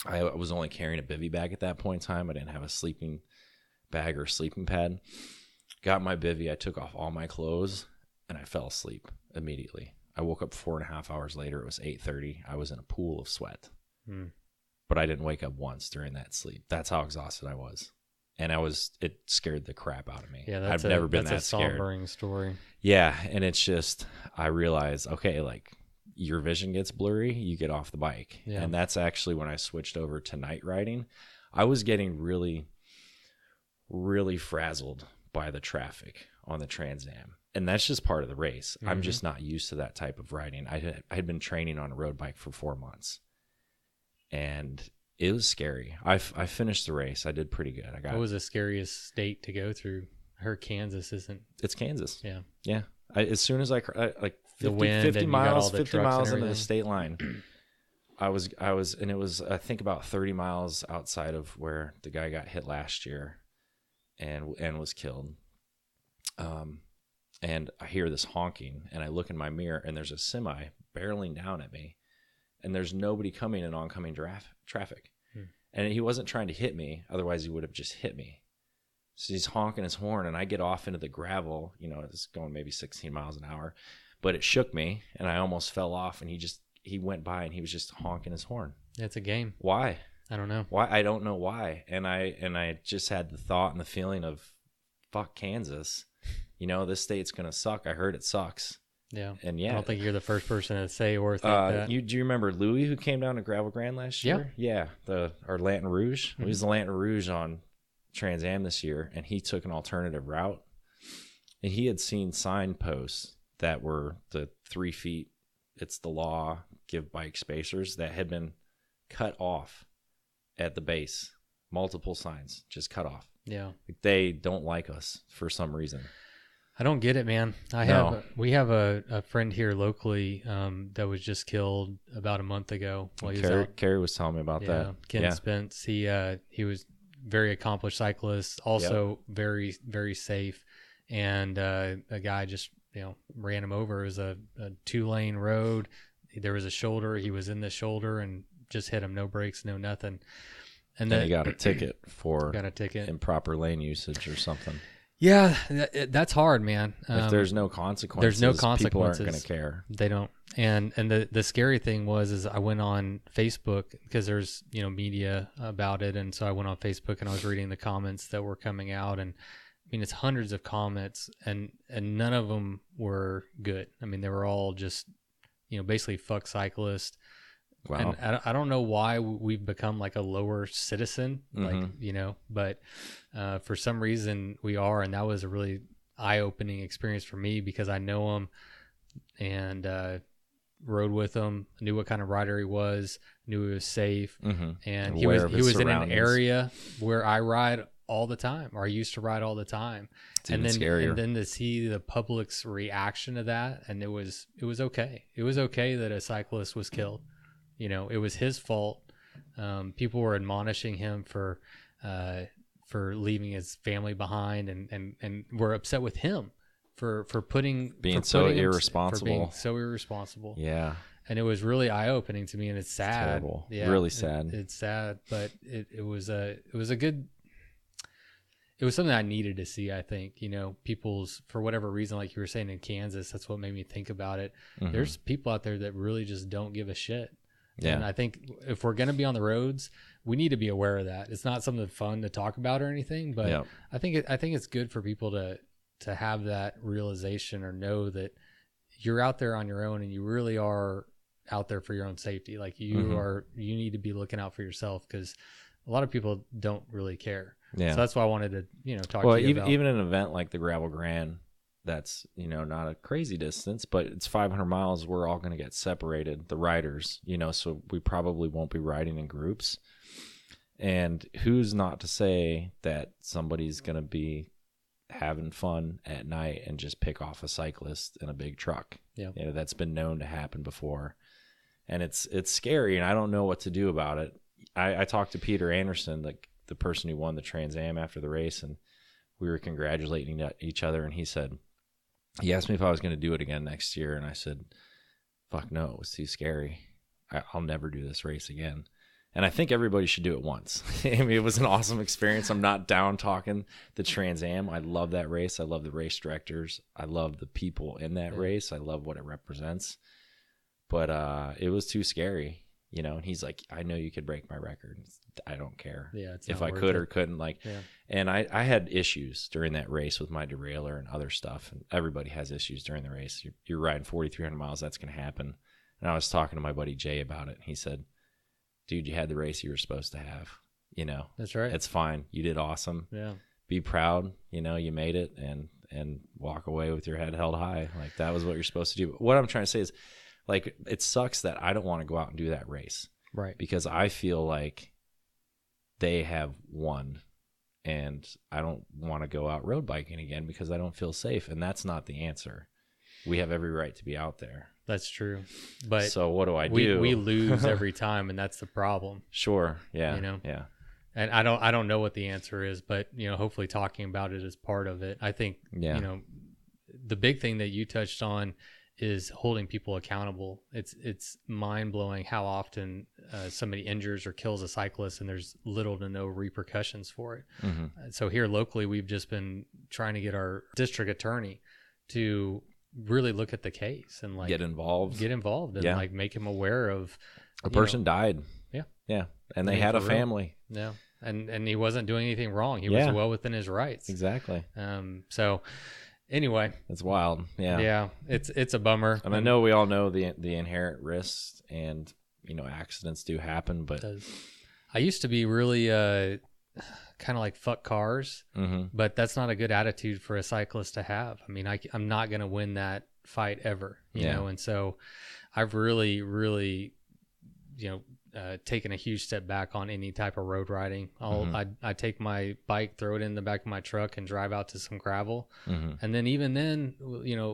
I was only carrying a bivy bag at that point in time. I didn't have a sleeping bag or a sleeping pad. Got my bivy. I took off all my clothes, and I fell asleep immediately. I woke up 4.5 hours later. It was 8:30. I was in a pool of sweat. But I didn't wake up once during that sleep. That's how exhausted I was. And it scared the crap out of me. Yeah, I've never been that scared. That's a sombering story. Yeah, and it's just, I realized, okay, like, your vision gets blurry, you get off the bike. Yeah. And that's actually when I switched over to night riding. I was getting really, really frazzled by the traffic on the Trans Am. And that's just part of the race. I'm just not used to that type of riding. I had been training on a road bike for 4 months, and it was scary. I finished the race. I did pretty good. What was the scariest state to go through? I heard Kansas isn't. It's Kansas. Yeah. Yeah. As soon as I like 50 miles into the state line, I was, and it was, I think about 30 miles outside of where the guy got hit last year and was killed. And I hear this honking, and I look in my mirror, and there's a semi barreling down at me, and there's nobody coming in oncoming traffic. And he wasn't trying to hit me. Otherwise he would have just hit me. So he's honking his horn, and I get off into the gravel, it's going maybe 16 miles an hour, but it shook me, and I almost fell off, and he went by, and he was just honking his horn. It's a game. Why? I don't know. Why? I don't know why. And I just had the thought and the feeling of, fuck Kansas. This state's going to suck. I heard it sucks. Yeah. And yeah. I don't think you're the first person to say or think that. Do you remember Louis, who came down to Gravel Grand last year? Yeah. Our Lanton Rouge. Mm-hmm. He was the Lanton Rouge on Trans Am this year, and he took an alternative route. And he had seen signposts that were the 3 feet, it's the law, give bike spacers, that had been cut off at the base. Multiple signs just cut off. Yeah. They don't like us for some reason. I don't get it, man. We have a friend here locally that was just killed about a month ago. Carrie was telling me about that. Ken Spence. He was very accomplished cyclist, also very, very safe. And a guy just ran him over. It was a 2-lane road. There was a shoulder. He was in the shoulder and just hit him. No brakes, no nothing. And then he got a ticket for improper lane usage or something. Yeah, that's hard, man. If there's no consequences, people aren't going to care. They don't. And the scary thing is I went on Facebook because there's media about it, and so I went on Facebook and I was reading the comments that were coming out, and I mean it's hundreds of comments, and none of them were good. I mean they were all just basically fuck cyclist. Wow. And I don't know why we've become like a lower citizen, but for some reason we are. And that was a really eye-opening experience for me because I know him and rode with him, knew what kind of rider he was, knew he was safe. Mm-hmm. And he was in an area where I ride all the time, or I used to ride all the time. And then to see the public's reaction to that, and it was okay. It was okay that a cyclist was killed. It was his fault. People were admonishing him for leaving his family behind, and were upset with him for being so irresponsible. Yeah. And it was really eye opening to me, and it's sad. It's terrible. Yeah, really sad. It's sad, but it was a good. It was something I needed to see. I think people's, for whatever reason, like you were saying in Kansas, that's what made me think about it. Mm-hmm. There's people out there that really just don't give a shit. Yeah. And I think if we're going to be on the roads, we need to be aware of that. It's not something fun to talk about or anything, but I think it's good for people to have that realization or know that you're out there on your own and you really are out there for your own safety. Like you need to be looking out for yourself because a lot of people don't really care. Yeah. So that's why I wanted to, talk to you about. Even an event like the Gravel Grand, that's not a crazy distance, but it's 500 miles. We're all going to get separated, the riders, so we probably won't be riding in groups. And who's not to say that somebody's going to be having fun at night and just pick off a cyclist in a big truck? Yeah, that's been known to happen before, and it's scary, and I don't know what to do about it. I talked to Peter Anderson, the person who won the Trans Am, after the race, and we were congratulating each other, and he asked me if I was going to do it again next year, and I said, fuck no, it was too scary. I'll never do this race again. And I think everybody should do it once. I mean, it was an awesome experience. I'm not down talking the Trans Am. I love that race. I love the race directors. I love the people in that race. I love what it represents. But it was too scary. And he's like, I know you could break my record. I don't care if I could or couldn't. And I had issues during that race with my derailleur and other stuff. And everybody has issues during the race. You're riding 4,300 miles. That's going to happen. And I was talking to my buddy Jay about it. And he said, dude, you had the race you were supposed to have. That's right. It's fine. You did awesome. Yeah. be proud, you made it, and walk away with your head held high. Like, that was what you're supposed to do. But what I'm trying to say is, like, it sucks that I don't want to go out and do that race. Right. Because I feel like they have won, and I don't want to go out road biking again because I don't feel safe. And that's not the answer. We have every right to be out there. That's true. But so what do I do? We lose every time, and that's the problem. Sure. Yeah. Yeah. And I don't know what the answer is, but hopefully talking about it is part of it. I think the big thing that you touched on is holding people accountable. It's mind-blowing how often somebody injures or kills a cyclist and there's little to no repercussions for it. Mm-hmm. So here locally, we've just been trying to get our district attorney to really look at the case and like get involved and like make him aware of a person died. Yeah. And they had a family. Yeah. And he wasn't doing anything wrong. He was well within his rights. Exactly. So anyway, it's wild. Yeah. It's a bummer. And I know we all know the inherent risks, and accidents do happen, but I used to be really kind of like fuck cars, but that's not a good attitude for a cyclist to have. I mean, I'm not going to win that fight ever, you know? And so I've really, taken a huge step back on any type of road riding. I take my bike, throw it in the back of my truck, and drive out to some gravel. And then even then,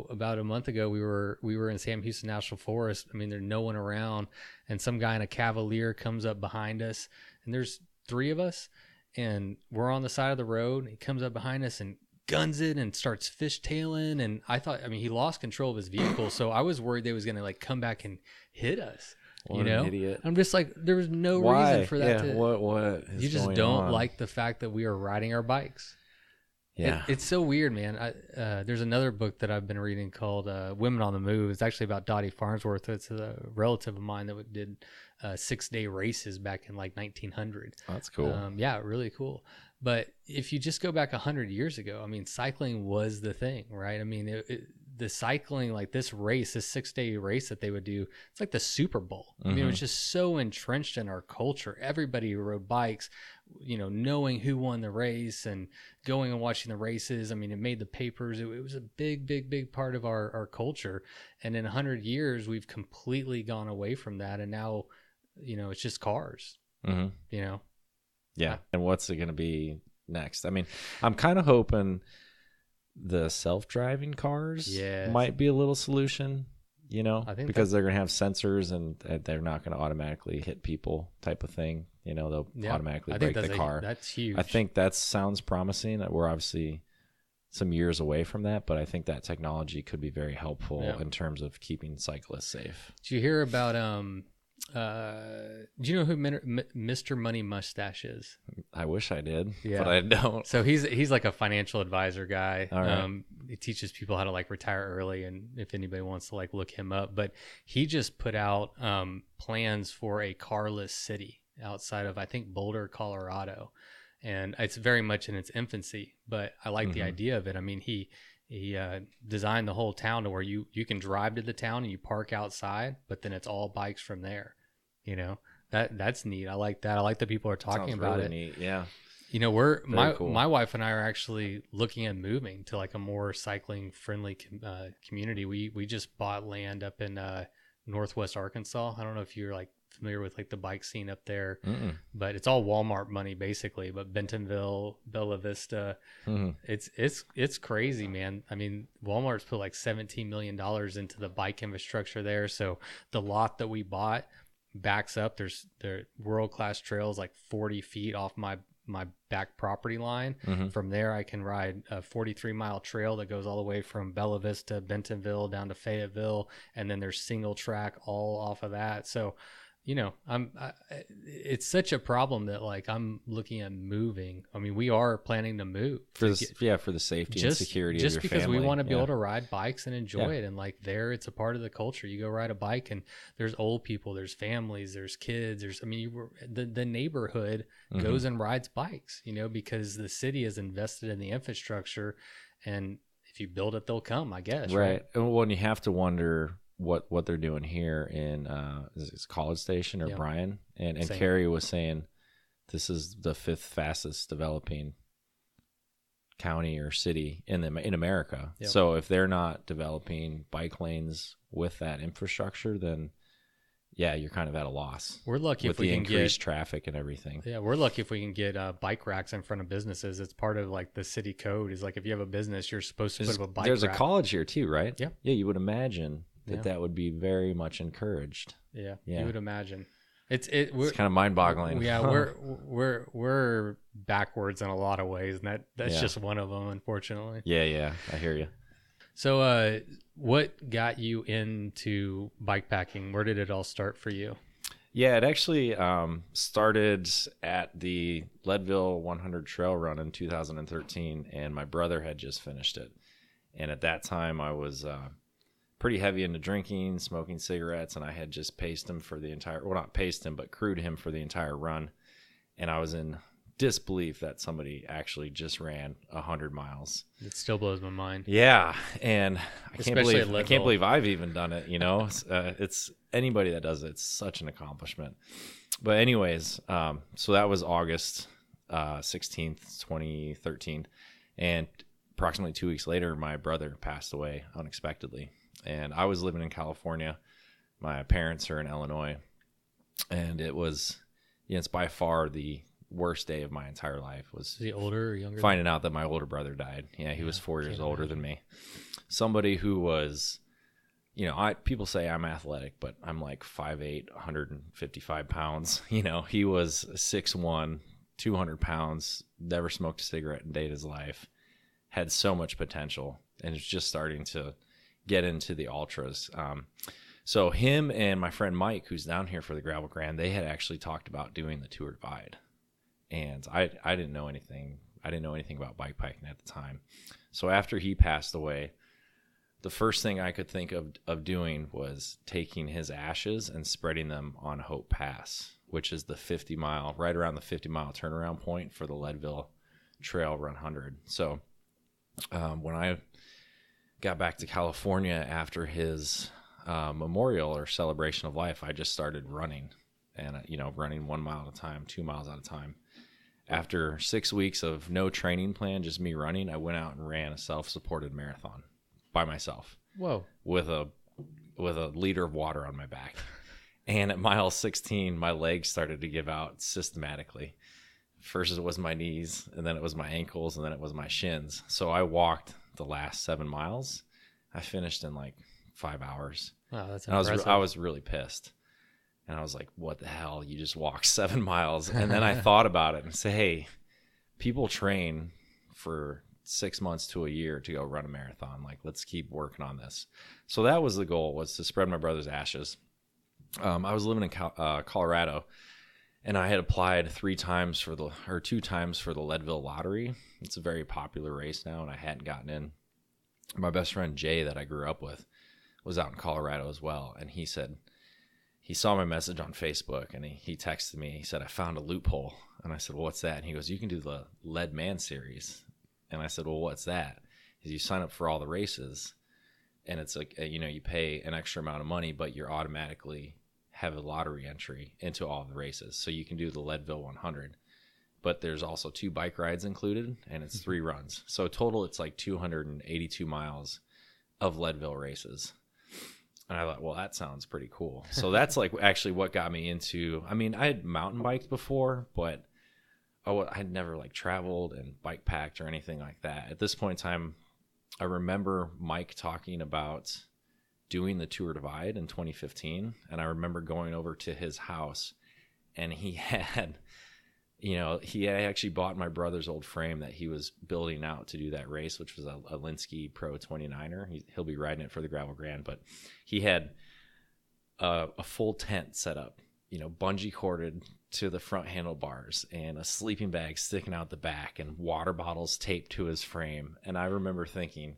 about a month ago, we were in Sam Houston National Forest. I mean, there's no one around, and some guy in a Cavalier comes up behind us, and there's 3 of us, and we're on the side of the road. He comes up behind us and guns it and starts fishtailing. And I thought, he lost control of his vehicle, so I was worried they was gonna like come back and hit us. What an idiot. I'm just like, there was no reason for that. What you just don't like the fact that we are riding our bikes. Yeah. It's so weird, man. There's another book that I've been reading called Women on the Move. It's actually about Dottie Farnsworth. It's a relative of mine that did 6-day races back in like 1900. Oh, that's cool. Yeah, really cool. But if you just go back 100 years ago, cycling was the thing, right? The cycling, like this 6-day race that they would do, it's like the Super Bowl. It was just so entrenched in our culture. Everybody who rode bikes, knowing who won the race and going and watching the races. It made the papers. It was a big part of our culture. And in 100 years, we've completely gone away from that. And now, it's just cars, Yeah. And what's it going to be next? I'm kind of hoping the self-driving cars might be a little solution, I think because they're going to have sensors and they're not going to automatically hit people type of thing. They'll automatically brake the car. That's huge. I think that sounds promising. We're obviously some years away from that, but I think that technology could be very helpful in terms of keeping cyclists safe. Did you hear about, do you know who Mr. Money Mustache is? I wish I did, but I don't. So he's like a financial advisor guy. All right. He teaches people how to like retire early, and if anybody wants to like look him up, but he just put out plans for a carless city outside of, I think, Boulder, Colorado, and it's very much in its infancy, but I like the idea of it. He designed the whole town to where you can drive to the town and you park outside, but then it's all bikes from there. That's neat. I like that. I like that people are talking about it. Neat. Yeah. My wife and I are actually looking at moving to like a more cycling friendly community. We just bought land up in Northwest Arkansas. I don't know if you're like familiar with like the bike scene up there, but it's all Walmart money basically. But Bentonville, Bella Vista, it's crazy, man. Walmart's put like $17 million into the bike infrastructure there. So the lot that we bought backs up. There's world-class trails like 40 feet off my back property line. From there, I can ride a 43-mile trail that goes all the way from Bella Vista, Bentonville down to Fayetteville, and then there's single track all off of that. So it's such a problem that like I'm looking at moving. we are planning to move for the safety and security of your family. Just because we want to be able to ride bikes and enjoy it. And like it's a part of the culture. You go ride a bike and there's old people, there's families, there's kids, the neighborhood goes and rides bikes, because the city is invested in the infrastructure, and if you build it, they'll come, I guess. Right. Well, and you have to wonder what they're doing here in is it College Station or Bryan, and Carrie was saying this is the 5th fastest developing county or city in America. Yep. So if they're not developing bike lanes with that infrastructure, then yeah, you're kind of at a loss. We're lucky with if we the can increased get traffic and everything. Yeah, we're lucky if we can get bike racks in front of businesses. It's part of like the city code. Is like if you have a business, you're supposed to put up a bike There's rack. a college here too, right? Yeah. Yeah, you would imagine that Yeah. that would be very much encouraged. Yeah, Yeah. you would imagine. It's It's kind of mind-boggling. Yeah, we're backwards in a lot of ways, and that's Yeah. just one of them, unfortunately. Yeah, I hear you. So, what got you into bike packing? Where did it all start for you? Yeah, it actually started at the Leadville 100 trail run in 2013, and my brother had just finished it. And at that time, I was pretty heavy into drinking, smoking cigarettes, and I had just paced him for the entire, well, not paced him, but crewed him for the entire run. And I was in disbelief that somebody actually just ran 100 miles. It still blows my mind. Yeah, and I can't Especially at believe Leadville. I've even done it. You know, it's anybody that does it. It's such an accomplishment. But anyways, so that was August 16th, 2013, and approximately 2 weeks later, my brother passed away unexpectedly, and I was living in California. My parents are in Illinois, and it was, it's by far the worst day of my entire life. Was Is he older or younger? finding out that my older brother died. Yeah, he was 4 years older than me. Somebody who was, people say I'm athletic, but I'm like 5'8", 155 pounds. He was 6'1", 200 pounds, never smoked a cigarette in a day in his life, had so much potential, and is just starting to get into the ultras. So him and my friend Mike, who's down here for the Gravel Grand, they had actually talked about doing the Tour Divide. And I didn't know anything. I didn't know anything about bike packing at the time. So after he passed away, the first thing I could think of doing was taking his ashes and spreading them on Hope Pass, which is the 50-mile, right around the 50-mile turnaround point for the Leadville Trail Run 100. So when I got back to California after his memorial or celebration of life, I just started running, and running 1 mile at a time, 2 miles at a time. After 6 weeks of no training plan, just me running, I went out and ran a self-supported marathon by myself. Whoa! With a liter of water on my back. And at mile 16, my legs started to give out systematically. First it was my knees, and then it was my ankles, and then it was my shins. So I walked the last 7 miles. I finished in like 5 hours. Wow, that's and impressive. I was really pissed. And I was like, what the hell? You just walked 7 miles. And then I thought about it and said, hey, people train for 6 months to a year to go run a marathon. Like, let's keep working on this. So that was the goal, was to spread my brother's ashes. I was living in Colorado, and I had applied 2 times for the Leadville lottery. It's a very popular race now, and I hadn't gotten in. My best friend Jay, that I grew up with, was out in Colorado as well. And he said, he saw my message on Facebook, and he texted me. He said, I found a loophole. And I said, well, what's that? And he goes, you can do the Lead Man series. And I said, well, what's that? Is you sign up for all the races, and it's like, you pay an extra amount of money, but you're automatically have a lottery entry into all the races. So you can do the Leadville 100, but there's also 2 bike rides included, and it's 3 runs. So total, it's like 282 miles of Leadville races. And I thought, well, that sounds pretty cool. So that's like actually what got me into, I had mountain biked before, but I'd never like traveled and bike packed or anything like that. At this point in time, I remember Mike talking about doing the Tour Divide in 2015. And I remember going over to his house, and he had, he had actually bought my brother's old frame that he was building out to do that race, which was a Linsky Pro 29er. He'll be riding it for the Gravel Grand, but he had a full tent set up, bungee corded to the front handlebars, and a sleeping bag sticking out the back, and water bottles taped to his frame. And I remember thinking,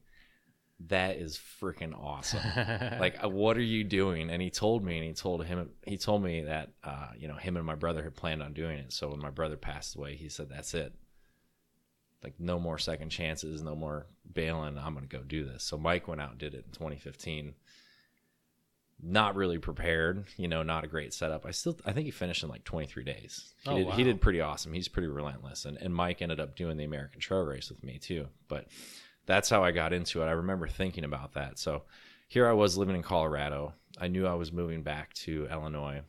that is freaking awesome. Like, what are you doing? And he told me, and he told me that, him and my brother had planned on doing it. So when my brother passed away, he said, that's it. Like, no more second chances, no more bailing. I'm going to go do this. So Mike went out and did it in 2015. not really prepared, not a great setup. I think he finished in like 23 days. Wow. He did pretty awesome. He's pretty relentless. And Mike ended up doing the American Trail Race with me too. But that's how I got into it. I remember thinking about that. So here I was living in Colorado. I knew I was moving back to Illinois,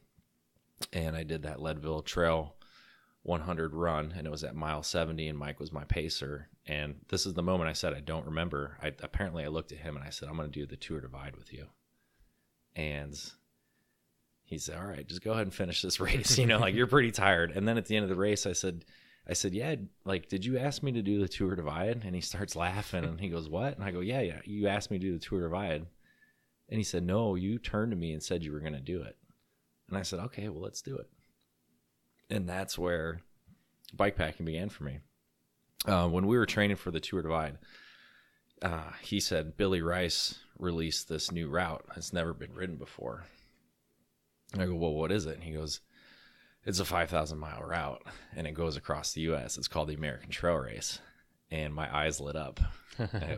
and I did that Leadville Trail 100 run, and it was at mile 70, and Mike was my pacer. And this is the moment I said I don't remember. I looked at him and I said, I'm going to do the Tour Divide with you. And he said, all right, just go ahead and finish this race. Like, you're pretty tired. And then at the end of the race, I said, yeah, like, did you ask me to do the Tour Divide? And he starts laughing and he goes, what? And I go, yeah, you asked me to do the Tour Divide. And he said, no, you turned to me and said you were going to do it. And I said, okay, well, let's do it. And that's where bikepacking began for me. When we were training for the Tour Divide, he said, Billy Rice released this new route. It's never been ridden before. And I go, well, what is it? And he goes, it's a 5,000-mile route, and it goes across the U.S. It's called the American Trail Race. And my eyes lit up.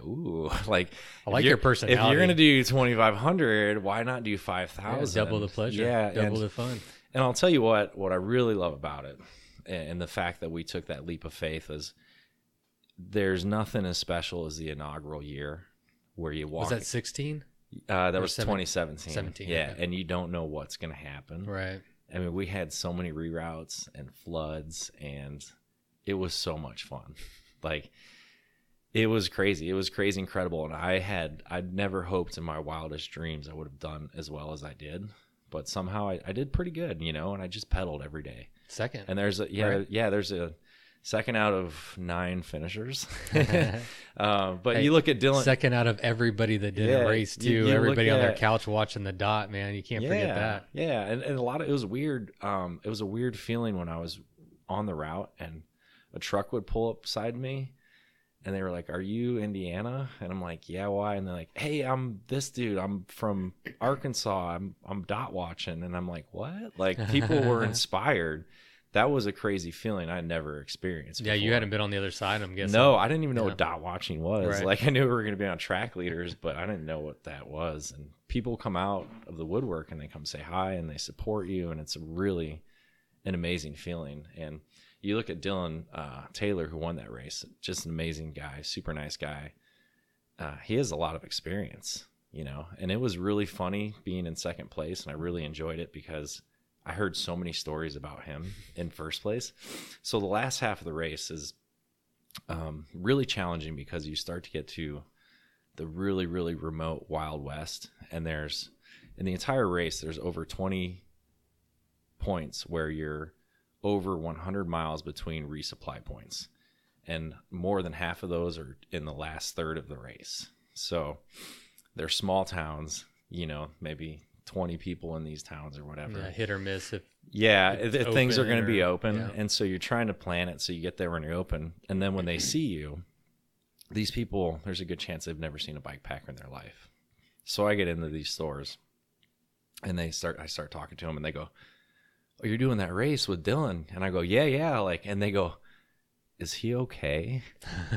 Ooh, like, I like your personality. If you're going to do 2,500, why not do 5,000? Yeah, double the pleasure. Yeah, double the fun. And I'll tell you what I really love about it, and the fact that we took that leap of faith is there's nothing as special as the inaugural year where you walk. Was that 16? That was 2017. 17. Yeah, okay. and you don't know what's going to happen. Right. I mean, we had so many reroutes and floods, and it was so much fun. Like, it was crazy. It was crazy incredible. And I'd never hoped in my wildest dreams I would have done as well as I did. But somehow I did pretty good, and I just pedaled every day. Second. And there's a second out of 9 finishers. But you look at Dylan. Second out of everybody that did a race too. Everybody on their couch watching the dot, man. You can't forget that. Yeah, and it was weird. It was a weird feeling when I was on the route and a truck would pull up beside me. And they were like, are you Indiana? And I'm like, yeah, why? And they're like, hey, I'm this dude. I'm from Arkansas. I'm dot watching. And I'm like, what? Like, people were inspired. That was a crazy feeling I never experienced before. Yeah, you hadn't been on the other side, I'm guessing. No, I didn't even know what dot watching was. Right. Like, I knew we were going to be on track leaders, but I didn't know what that was. And people come out of the woodwork and they come say hi and they support you. And it's really an amazing feeling. And you look at Dylan Taylor, who won that race, just an amazing guy, super nice guy. He has a lot of experience, and it was really funny being in second place. And I really enjoyed it because I heard so many stories about him in first place. So the last half of the race is really challenging because you start to get to the really, really remote Wild West. And in the entire race, there's over 20 points where you're over 100 miles between resupply points, and more than half of those are in the last third of the race. So they're small towns, maybe 20 people in these towns or whatever. Yeah, hit or miss. If things are going to be open. Yeah. And so you're trying to plan it so you get there when you're open. And then when they see you, these people, there's a good chance they've never seen a bike packer in their life. So I get into these stores and I start talking to them, and they go, oh, you're doing that race with Dylan? And I go, yeah. Like, and they go, is he okay?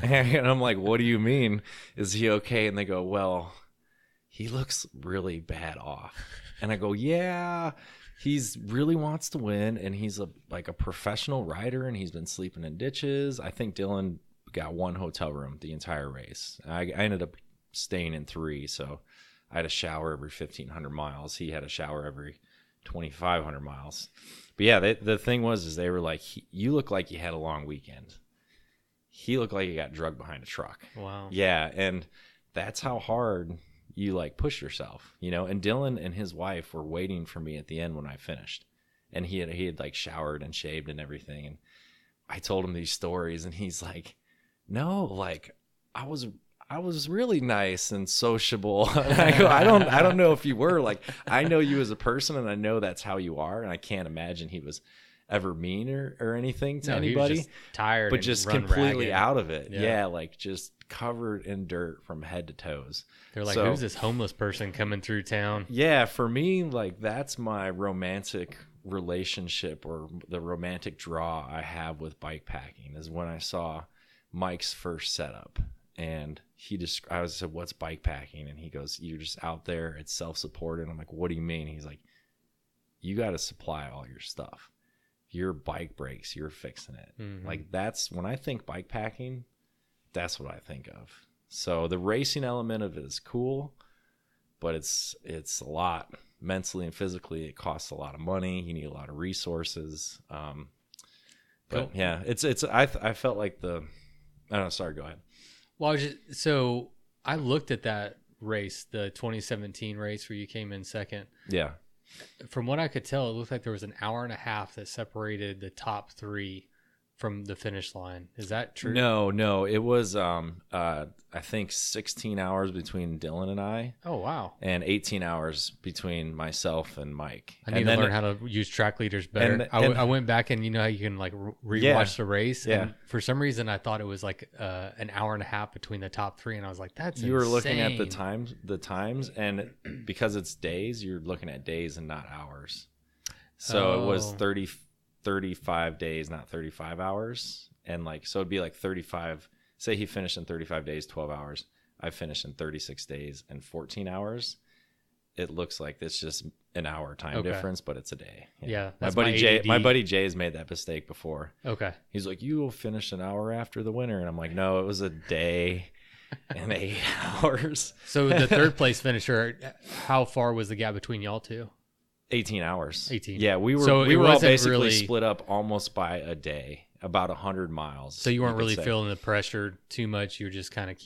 And I'm like, what do you mean? Is he okay? And they go, well, he looks really bad off. And I go, yeah, he's really wants to win. And he's a professional rider, and he's been sleeping in ditches. I think Dylan got 1 hotel room the entire race. I ended up staying in 3. So I had a shower every 1,500 miles. He had a shower every 2,500 miles. But yeah, the thing was they were like, you look like you had a long weekend. He looked like he got drugged behind a truck. Wow. Yeah, and that's how hard you push yourself, And Dylan and his wife were waiting for me at the end when I finished, and he had showered and shaved and everything. And I told him these stories, and he's like, no, I was really nice and sociable. And I go, I don't know if you were. I know you as a person, and I know that's how you are. And I can't imagine he was ever mean or anything to anybody. He was just tired, but just completely ragged. Out of it. Yeah, just covered in dirt from head to toes. They're like, who's this homeless person coming through town? Yeah, for me, that's my romantic relationship, or the romantic draw I have with bike packing, is when I saw Mike's first setup. And I said, what's bike packing? And he goes, you're just out there. It's self-supported. I'm like, what do you mean? He's like, you got to supply all your stuff. Your bike breaks, you're fixing it. Mm-hmm. Like that's when I think bike packing, that's what I think of. So the racing element of it is cool, but it's a lot mentally and physically. It costs a lot of money. You need a lot of resources. But cool. Yeah, I felt like I don't know. Sorry, go ahead. Well, so I looked at that race, the 2017 race where you came in second. Yeah. From what I could tell, it looked like there was an hour and a half that separated the top three from the finish line. Is that true? No. It was, I think 16 hours between Dylan and I. Oh, wow. And 18 hours between myself and Mike. I need to learn how to use track leaders better. I went back and you know how you can like rewatch the race. Yeah. And for some reason, I thought it was like an hour and a half between the top three. And I was like, that's You were insane. looking at the times. And because it's days, you're looking at days and not hours. So it was 35 days, not 35 hours. And like, so it'd be like 35, say he finished in 35 days, 12 hours. I finished in 36 days and 14 hours. It looks like it's just an hour time difference, but it's a day. Yeah. My buddy Jay has made that mistake before. Okay. He's like, you will finish an hour after the winner. And I'm like, no, it was a day and 8 hours. So the third place finisher, how far was the gap between y'all two? 18 hours. 18. Yeah, we were all basically split up almost by a day, about 100 miles. So you weren't really feeling the pressure too much. You were just kind of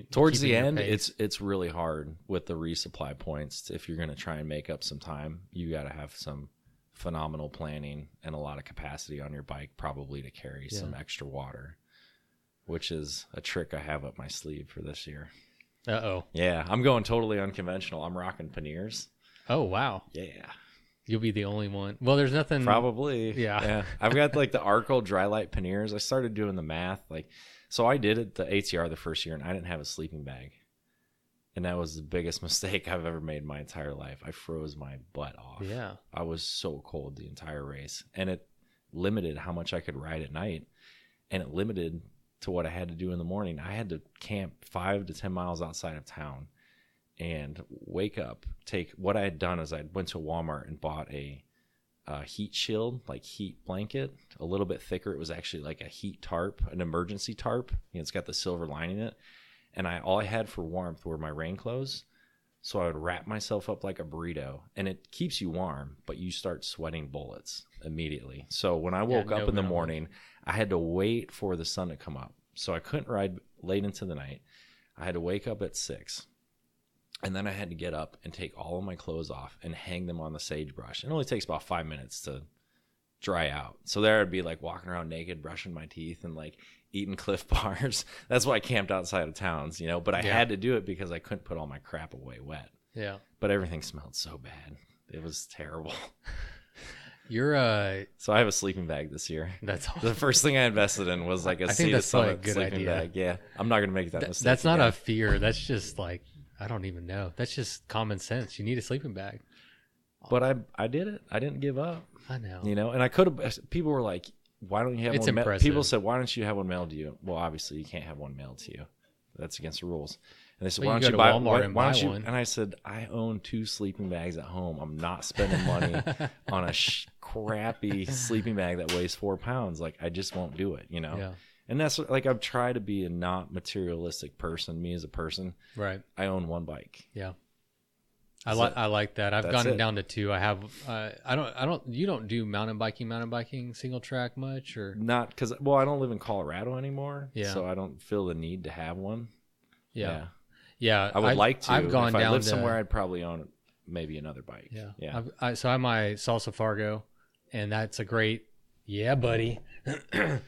towards the end. It's really hard with the resupply points. If you're going to try and make up some time, you got to have some phenomenal planning and a lot of capacity on your bike, probably to carry some extra water, which is a trick I have up my sleeve for this year. Uh-oh. Yeah, I'm going totally unconventional. I'm rocking panniers. Oh, wow. Yeah. You'll be the only one. Well, there's nothing. Probably. Yeah. I've got like the Arco dry light panniers. I started doing the math. So I did it the ATR the first year and I didn't have a sleeping bag. And that was the biggest mistake I've ever made in my entire life. I froze my butt off. Yeah. I was so cold the entire race. And it limited how much I could ride at night. And it limited to what I had to do in the morning. I had to camp 5 to 10 miles outside of town. And wake up, what I had done is I went to Walmart and bought a heat shield, like heat blanket, a little bit thicker. It was actually like a heat tarp, an emergency tarp. It's got the silver lining in it. And all I had for warmth were my rain clothes. So I would wrap myself up like a burrito. And it keeps you warm, but you start sweating bullets immediately. So when I woke up in the morning, I had to wait for the sun to come up. So I couldn't ride late into the night. I had to wake up at 6. And then I had to get up and take all of my clothes off and hang them on the sagebrush. It only takes about 5 minutes to dry out. So there I'd be like walking around naked, brushing my teeth and like eating Cliff Bars. That's why I camped outside of towns, But I had to do it because I couldn't put all my crap away wet. Yeah. But everything smelled so bad. It was terrible. So I have a sleeping bag this year. That's awesome. The first thing I invested in was like a Sea to Summit sleeping bag. Yeah. I'm not going to make that mistake. That's not a fear. That's just like, I don't even know. That's just common sense. You need a sleeping bag. But I did it. I didn't give up. I know. And I could have. People were like, "Why don't you have one?" Impressive. People said, "Why don't you have one mailed to you?" Well, obviously, you can't have one mailed to you. That's against the rules. And they said, "Why don't you buy Walmart and buy one?" And I said, "I own 2 sleeping bags at home. I'm not spending money on a crappy sleeping bag that weighs 4 pounds. Like, I just won't do it. Yeah. And that's like I've tried to be a not materialistic person. Me as a person, right? I own 1 bike. Yeah, I like that. I've gotten down to 2. I have. I don't. You don't do mountain biking single track much, or not? Because I don't live in Colorado anymore. Yeah. So I don't feel the need to have one. Yeah. I would like to. I've gone if down I lived to, somewhere, I'd probably own maybe another bike. Yeah. So I have my Salsa Fargo, and that's a great. Yeah, buddy.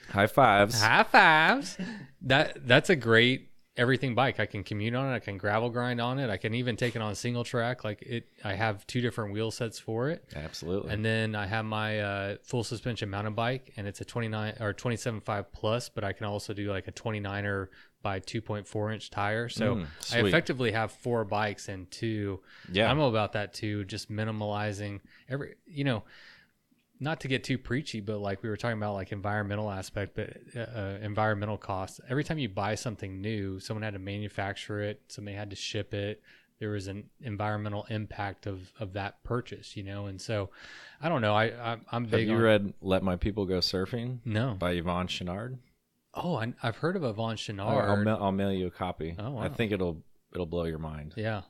High fives. High fives. That's a great everything bike. I can commute on it. I can gravel grind on it. I can even take it on a single track. I have 2 different wheel sets for it. Absolutely. And then I have my full suspension mountain bike, and it's a 29 or 27.5 plus, but I can also do like a 29er by 2.4 inch tire. So I effectively have 4 bikes and 2. Yeah. I'm all about that too. Just minimalizing not to get too preachy, but like we were talking about like environmental aspect, but environmental costs. Every time you buy something new, someone had to manufacture it, somebody had to ship it. There was an environmental impact of that purchase, you know? And so I don't know. I'm big Have you read Let My People Go Surfing? No. By Yvon Chouinard? Oh, I've heard of Yvon Chouinard. I'll mail you a copy. Oh, wow. I think it'll blow your mind. Yeah.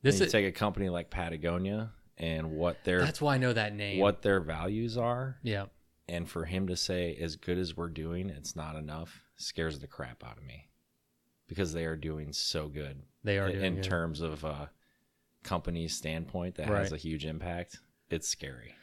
This is take a company like Patagonia and that's why I know that name. What their values are. Yeah. And for him to say, as good as we're doing, it's not enough, scares the crap out of me. Because they are doing so good. They are doing in good. terms of company's standpoint that has a huge impact. It's scary.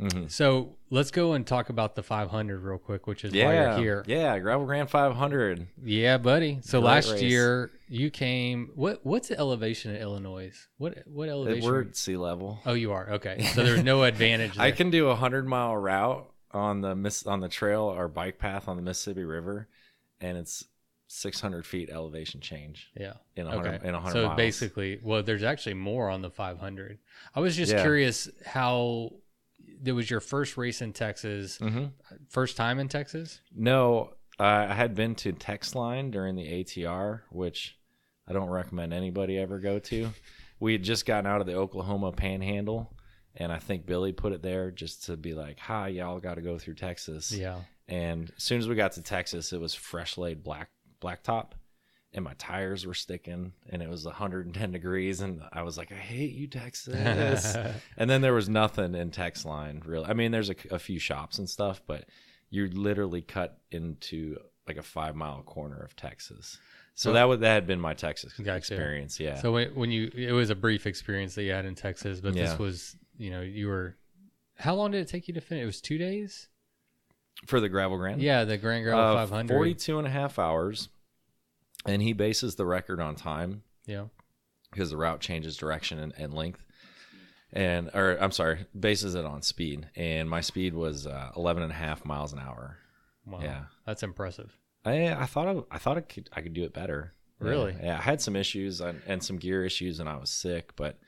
Mm-hmm. So let's go and talk about the 500 real quick, which is why you're here. Yeah, Gravel Grand 500. Yeah, buddy. So Great last race. year you came. What's the elevation in Illinois? What elevation? We're at sea level. Oh, you are. Okay. So there's no advantage there. I can do a 100-mile route on the trail or bike path on the Mississippi River, and it's 600 feet elevation change. Yeah. In 100 so miles. Basically, well, there's actually more on the 500. I was just curious how it was your first race in Texas. Mm-hmm. First time in Texas? No, I had been to Texline during the ATR, which I don't recommend anybody ever go to. We had just gotten out of the Oklahoma Panhandle, and I think Billy put it there just to be like, "Hi, y'all got to go through Texas." Yeah. And as soon as we got to Texas, it was fresh laid blacktop, and my tires were sticking, and it was 110 degrees, and I was like, I hate you, Texas. And then there was nothing in Texline, really. I mean, there's a few shops and stuff, but you literally cut into like a 5-mile corner of Texas. So that had been my Texas experience. Yeah. So it was a brief experience that you had in Texas, but this was, you were, how long did it take you to finish? It was 2 days? For the Gravel Grand? Yeah, the GranGravel 500. 42 and a half hours. And he bases the record on time. Yeah. Because the route changes direction and length. Bases it on speed. And my speed was 11 and a half miles an hour. Wow. Yeah. That's impressive. I thought I could do it better. Really? Yeah. I had some issues and some gear issues, and I was sick, but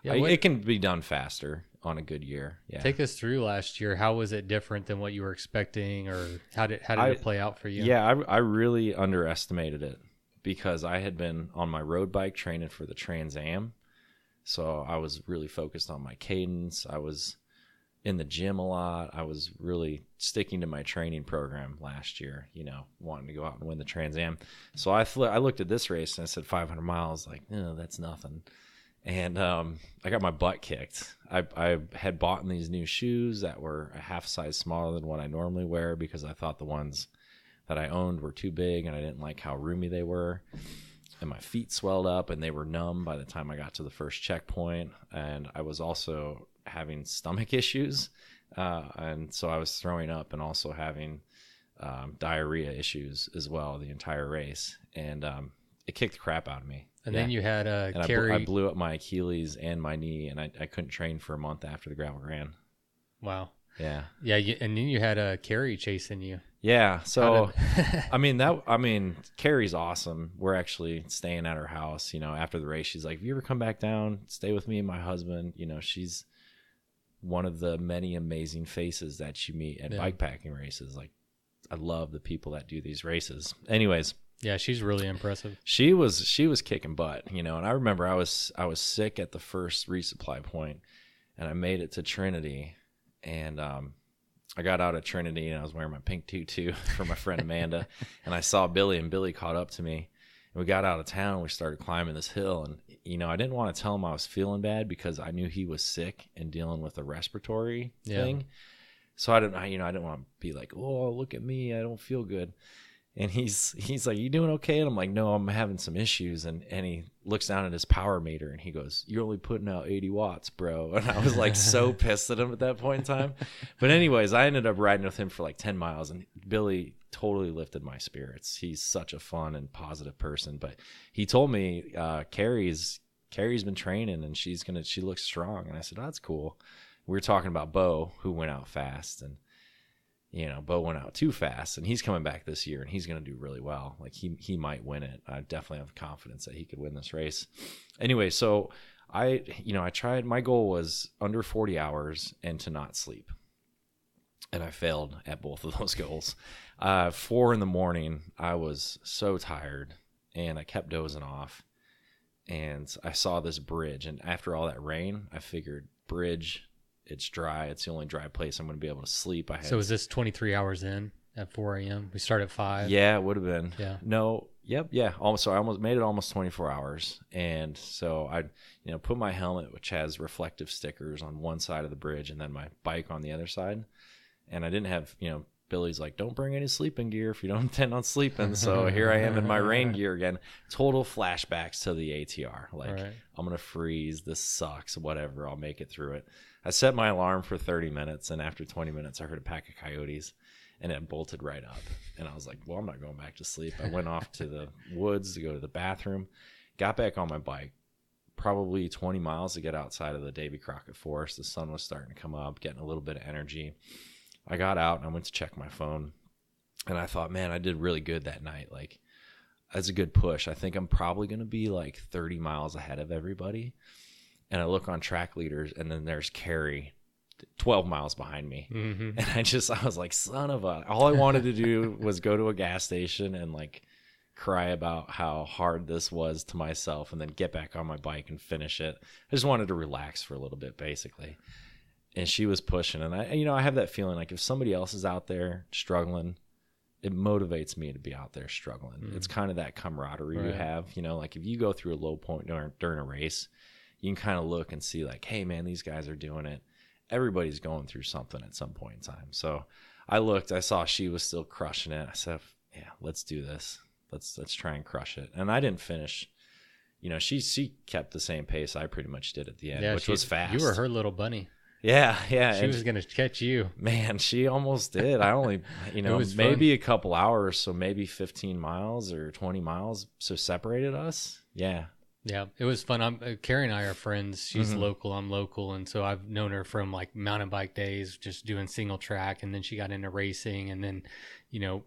it can be done faster on a good year. Yeah. Take us through last year. How was it different than what you were expecting, or how did it play out for you? Yeah, I really underestimated it because I had been on my road bike training for the Trans Am. So I was really focused on my cadence. I was in the gym a lot. I was really sticking to my training program last year, wanting to go out and win the Trans Am. So I looked at this race and I said 500 miles, like, no, that's nothing. And I got my butt kicked. I had bought these new shoes that were a half size smaller than what I normally wear because I thought the ones that I owned were too big and I didn't like how roomy they were. And my feet swelled up and they were numb by the time I got to the first checkpoint. And I was also having stomach issues. And so I was throwing up and also having diarrhea issues as well the entire race. And it kicked the crap out of me. And then you had Carrie. I blew up my Achilles and my knee, and I couldn't train for a month after the Gravel Grand. Wow. Yeah. Yeah, and then you had Carrie chasing you. Yeah. So, Carrie's awesome. We're actually staying at her house. After the race, she's like, "If you ever come back down, stay with me and my husband." She's one of the many amazing faces that you meet at bikepacking races. Like, I love the people that do these races. Anyways. Yeah, she's really impressive. She was kicking butt, and I remember I was sick at the first resupply point, and I made it to Trinity, and I got out at Trinity, and I was wearing my pink tutu for my friend Amanda, and I saw Billy, and Billy caught up to me, and we got out of town, and we started climbing this hill, and I didn't want to tell him I was feeling bad because I knew he was sick and dealing with a respiratory thing, so I didn't want to be like, "Oh, look at me, I don't feel good." And he's like, "You doing okay?" And I'm like, "No, I'm having some issues." And he looks down at his power meter and he goes, "You're only putting out 80 watts, bro." And I was like so pissed at him at that point in time. But anyways, I ended up riding with him for like 10 miles and Billy totally lifted my spirits. He's such a fun and positive person. But he told me Carrie's been training and she looks strong. And I said, "Oh, that's cool." We were talking about Bo, who went out fast, and Bo went out too fast, and he's coming back this year, and he's going to do really well. Like he might win it. I definitely have confidence that he could win this race. Anyway, so I tried. My goal was under 40 hours and to not sleep. and I failed at both of those goals. 4 a.m, I was so tired, and I kept dozing off. And I saw this bridge, and after all that rain, I figured bridge, it's dry. It's the only dry place I'm going to be able to sleep. So is this 23 hours in at 4 a.m.? We start at 5? Yeah, it would have been. Yeah. No, yep, yeah. So I almost made it almost 24 hours. And so I, put my helmet, which has reflective stickers on one side of the bridge, and then my bike on the other side. And I didn't have, Billy's like, don't bring any sleeping gear if you don't intend on sleeping. So here I am in my rain gear again. Total flashbacks to the ATR. Like, right. I'm going to freeze. This sucks. Whatever. I'll make it through it. I set my alarm for 30 minutes, and after 20 minutes, I heard a pack of coyotes, and it bolted right up. And I was like, well, I'm not going back to sleep. I went off to the woods to go to the bathroom, got back on my bike, probably 20 miles to get outside of the Davy Crockett Forest. The sun was starting to come up, getting a little bit of energy. I got out and I went to check my phone, and I thought, man, I did really good that night. Like, that's a good push. I think I'm probably going to be like 30 miles ahead of everybody. And I look on track leaders, and then there's Carrie 12 miles behind me. Mm-hmm. And I was like, son of a, all I wanted to do was go to a gas station and like cry about how hard this was to myself, and then get back on my bike and finish it. I just wanted to relax for a little bit, basically. And she was pushing, and I have that feeling like if somebody else is out there struggling, it motivates me to be out there struggling. Mm. It's kind of that camaraderie you have, like if you go through a low point during a race, you can kind of look and see like, hey man, these guys are doing it. Everybody's going through something at some point in time. So I looked, I saw she was still crushing it. I said, yeah, let's do this. Let's try and crush it. And I didn't finish. She kept the same pace I pretty much did at the end, which was fast. You were her little bunny. Yeah. She was going to catch you. Man, she almost did. I only, maybe a couple hours, so maybe 15 miles or 20 miles, so separated us. Yeah. Yeah, it was fun. Carrie and I are friends. She's local, I'm local, and so I've known her from like mountain bike days, just doing single track, and then she got into racing, and then,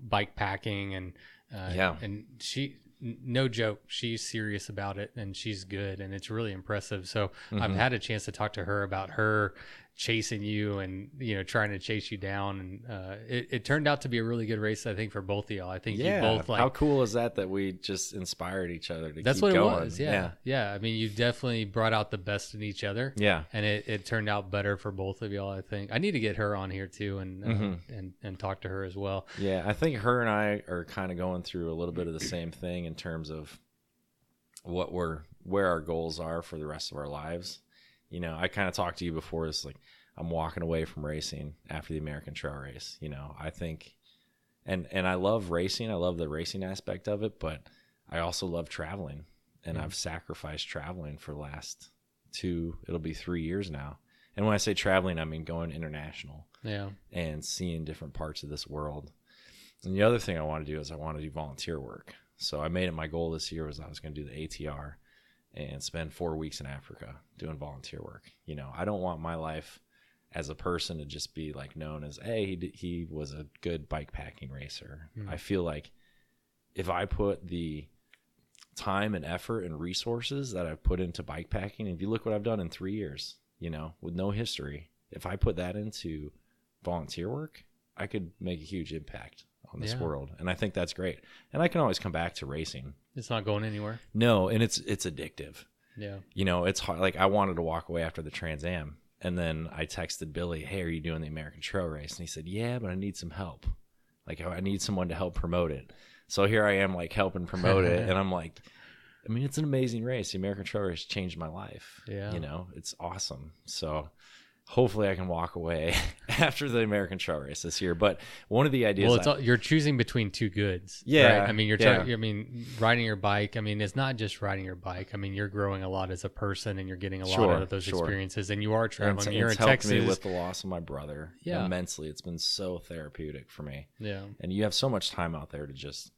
bike packing, and and she, no joke, she's serious about it, and she's good, and it's really impressive. So I've had a chance to talk to her about her chasing you and trying to chase you down, and it turned out to be a really good race, I think, for both of y'all. I think you both like, how cool is that we just inspired each other to that's keep what going. It was. Yeah. I mean, you definitely brought out the best in each other. Yeah, and it turned out better for both of y'all. I think I need to get her on here too, and talk to her as well. Yeah, I think her and I are kind of going through a little bit of the same thing in terms of where our goals are for the rest of our lives. I kind of talked to you before this, like, I'm walking away from racing after the American Trail Race. I think, and I love racing. I love the racing aspect of it, but I also love traveling, and I've sacrificed traveling for the last it'll be 3 years now. And when I say traveling, I mean going international, and seeing different parts of this world. And the other thing I want to do is I want to do volunteer work. So I made it my goal this year was I was going to do the ATR and spend 4 weeks in Africa doing volunteer work. I don't want my life as a person to just be like known as, hey, he was a good bike packing racer. I feel like if I put the time and effort and resources that I've put into bike packing, if you look what I've done in 3 years, with no history, if I put that into volunteer work, I could make a huge impact on this world. And I think that's great. And I can always come back to racing. It's not going anywhere. No, and it's addictive. Yeah. It's hard. Like, I wanted to walk away after the Trans Am, and then I texted Billy, hey, are you doing the American Trail Race? And he said, yeah, but I need some help. Like, I need someone to help promote it. So here I am, like, helping promote it. And I'm like, I mean, it's an amazing race. The American Trail Race changed my life. Yeah. It's awesome. So hopefully I can walk away after the American Trail Race this year. But one of the ideas, you're choosing between two goods. Yeah. Right? I mean, riding your bike. I mean, it's not just riding your bike. I mean, you're growing a lot as a person, and you're getting a lot out of those experiences. And you are traveling. You're in Texas. It's helped me with the loss of my brother immensely. It's been so therapeutic for me. Yeah. And you have so much time out there to just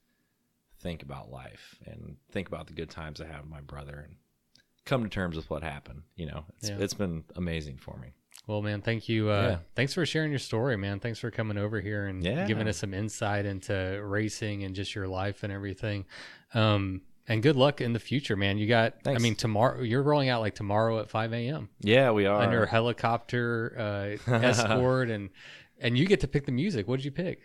think about life and think about the good times I have with my brother and come to terms with what happened. It's been amazing for me. Well, man, thank you. Thanks for sharing your story, man. Thanks for coming over here and giving us some insight into racing and just your life and everything. And good luck in the future, man. You got, thanks. I mean, tomorrow, you're rolling out like tomorrow at 5 a.m. Yeah, we are. Under helicopter escort. And And you get to pick the music. What did you pick?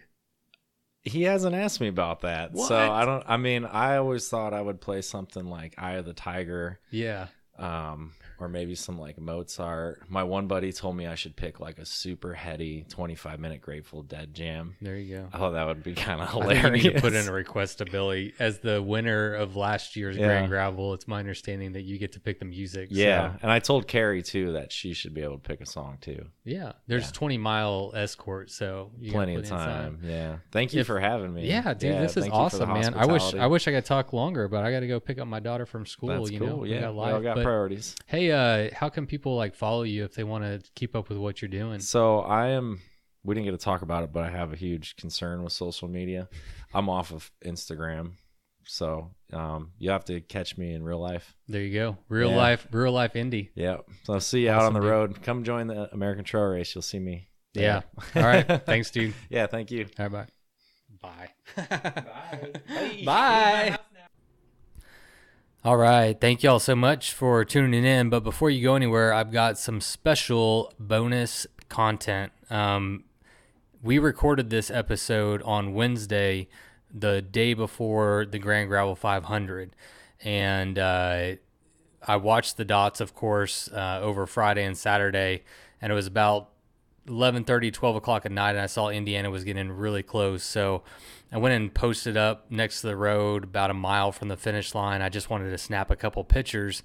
He hasn't asked me about that. What? So I always thought I would play something like Eye of the Tiger. Yeah. Or maybe some like Mozart. My one buddy told me I should pick like a super heady 25-minute Grateful Dead jam. There you go. I thought that would be kind of I hilarious. think you need to put in a request to Billy. As the winner of last year's GranGravel, it's my understanding that you get to pick the music. Yeah. So. And I told Carrie too that she should be able to pick a song too. Yeah. There's 20-mile escort, so you plenty of time. Yeah. Thank you for having me. Yeah, dude, this is awesome, man. I wish I could talk longer, but I got to go pick up my daughter from school. That's cool. Yeah. We all got priorities. Hey, how can people like follow you if they want to keep up with what you're doing? So we didn't get to talk about it, but I have a huge concern with social media. I'm off of Instagram. So you have to catch me in real life. There you go. Real life Indy. Yeah. So I'll see you out on the road. Come join the American Trail Race. You'll see me. Yeah. All right. Thanks, dude. Yeah. Thank you. All right. Bye. Bye. Bye. All right. Thank y'all so much for tuning in. But before you go anywhere, I've got some special bonus content. We recorded this episode on Wednesday, the day before the GranGravel 500. And I watched the dots, of course, over Friday and Saturday. And it was about 11:30, 12 o'clock at night, and I saw Indiana was getting really close. So I went and posted up next to the road about a mile from the finish line. I just wanted to snap a couple pictures,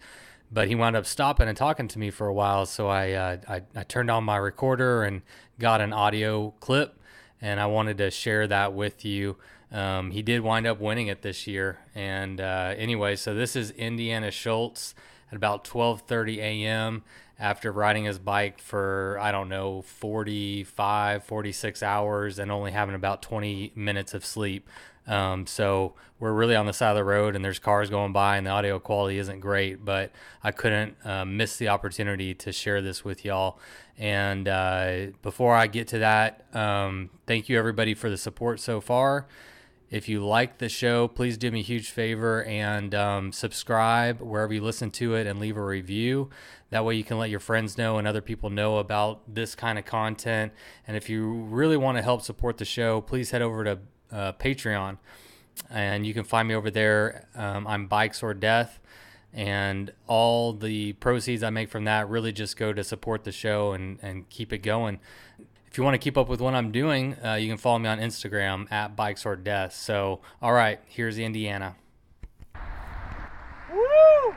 but he wound up stopping and talking to me for a while. So I turned on my recorder and got an audio clip, and I wanted to share that with you. He did wind up winning it this year. And anyway, so this is Indiana Shulz at about 12:30 a.m. after riding his bike for, 46 hours and only having about 20 minutes of sleep. So we're really on the side of the road and there's cars going by and the audio quality isn't great, but I couldn't miss the opportunity to share this with y'all. And before I get to that, thank you everybody for the support so far. If you like the show, please do me a huge favor and subscribe wherever you listen to it and leave a review. That way you can let your friends know and other people know about this kind of content. And if you really want to help support the show, please head over to Patreon. And you can find me over there. I'm Bikes or Death. And all the proceeds I make from that really just go to support the show and keep it going. If you want to keep up with what I'm doing, you can follow me on Instagram at Bikes or Death. So, all right, here's the Indiana. Woo!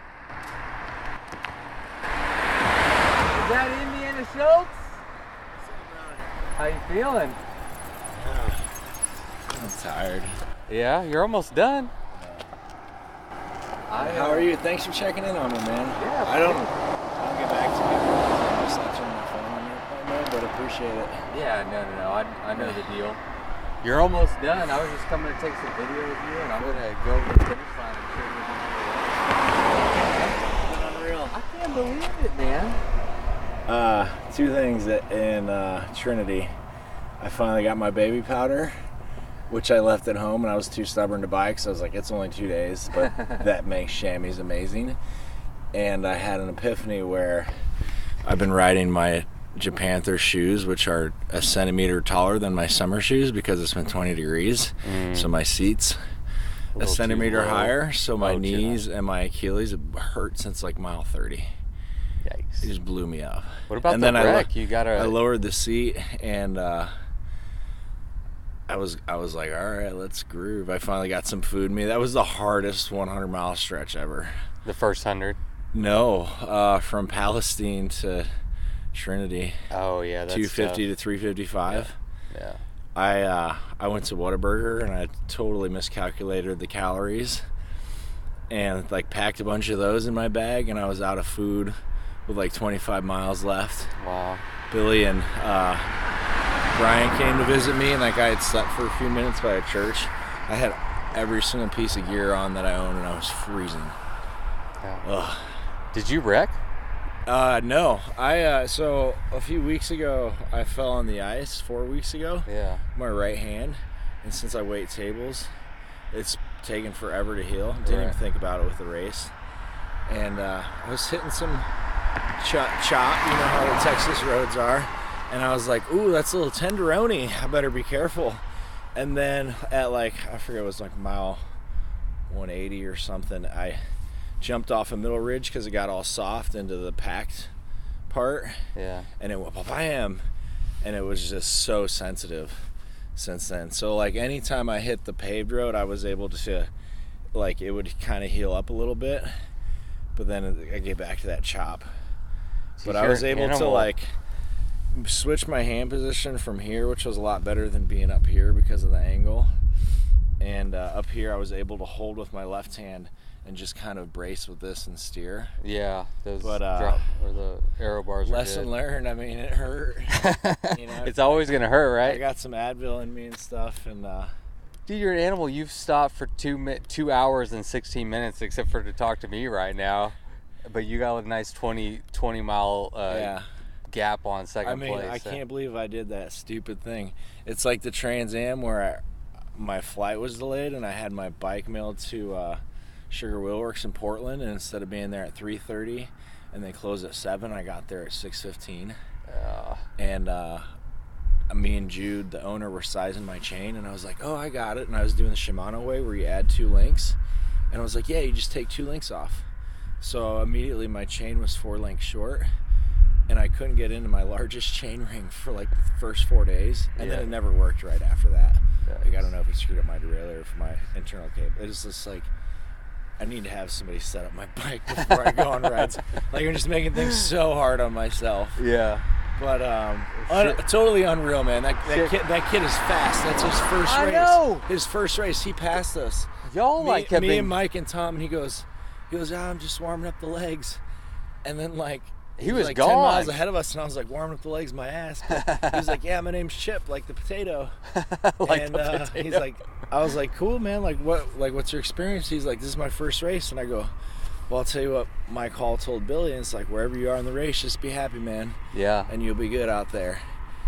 Is that Indiana Shulz? How you feeling? I'm tired. Yeah, you're almost done. How are you? Thanks for checking in on me, man. Yeah, I don't get back to people. I just answer my phone on airplane mode, but appreciate it. Yeah, no. I know the deal. You're almost done. I was just coming to take some video of you, and I'm gonna go over the finish line and show you. It's been unreal. I can't believe it, man. Two things in Trinity. I finally got my baby powder, which I left at home and I was too stubborn to buy because I was like, it's only 2 days, but that makes chamois amazing. And I had an epiphany where I've been riding my Japanther shoes, which are a centimeter taller than my summer shoes because it's been 20 degrees. So my seat's a centimeter higher, so my knees and my Achilles have hurt since like mile 30. Yikes. It just blew me up. What about and the then wreck? I lowered the seat and I was like, all right, let's groove. I finally got some food in me. That was the hardest 100-mile stretch ever. The first 100? No, from Palestine to Trinity. Oh yeah, that's 250 tough. to 355. Yeah. I went to Whataburger and I totally miscalculated the calories and like packed a bunch of those in my bag and I was out of food with like 25 miles left. Wow. Billy and Brian came to visit me and like I had slept for a few minutes by a church. I had every single piece of gear on that I owned and I was freezing. Yeah. Ugh. Did you wreck? No. So a few weeks ago I fell on the ice 4 weeks ago. Yeah. My right hand, and since I wait tables, it's taken forever to heal. Didn't even think about it with the race. And I was hitting some chop, you know how the Texas roads are, And I was like, ooh, that's a little tenderoni. I better be careful. And then at like, I forget, it was like mile 180 or something, I jumped off a middle ridge because it got all soft into the packed part. Yeah. And it went bam, and it was just so sensitive since then. So like anytime I hit the paved road, I was able to, like, it would kind of heal up a little bit, but then I get back to that chop. But I was able to like switch my hand position from here, which was a lot better than being up here because of the angle. And up here I was able to hold with my left hand and just kind of brace with this and steer. Yeah, those but or the arrow bars. Lesson learned. I mean, it hurt. You know, it's always gonna hurt, right? I got some Advil in me and stuff, and dude, you're an animal. You've stopped for 2 hours and 16 minutes, except for to talk to me right now. But you got a nice 20 mile gap on second place. I can't believe I did that stupid thing. It's like the Trans Am where my flight was delayed and I had my bike mailed to Sugar Wheel Works in Portland, and instead of being there at 3:30 and they closed at 7, I got there at 6:15. And me and Jude, the owner, were sizing my chain, and I was like, oh, I got it. And I was doing the Shimano way where you add 2 links, and I was like, yeah, you just take 2 links off. So immediately my chain was 4 links short, and I couldn't get into my largest chain ring for like the first 4 days, and then it never worked right after that. Like, I don't know if it screwed up my derailleur or for my internal cable. It was just like, I need to have somebody set up my bike before I go on rides. Like, I'm just making things so hard on myself. Yeah. But totally unreal, man. That kid is fast. That's his first race. I know. His first race, he passed us. Y'all me and Mike and Tom, and he goes, I'm just warming up the legs. And then like he was like gone 10 miles ahead of us, and I was like, warming up the legs, my ass. But he was like, yeah, my name's Chip, like the potato. He's like, I was like, cool, man. Like what's your experience? He's like, this is my first race, and I go, well, I'll tell you what Mike Hall told Billy, and it's like, wherever you are in the race, just be happy, man. Yeah. And you'll be good out there.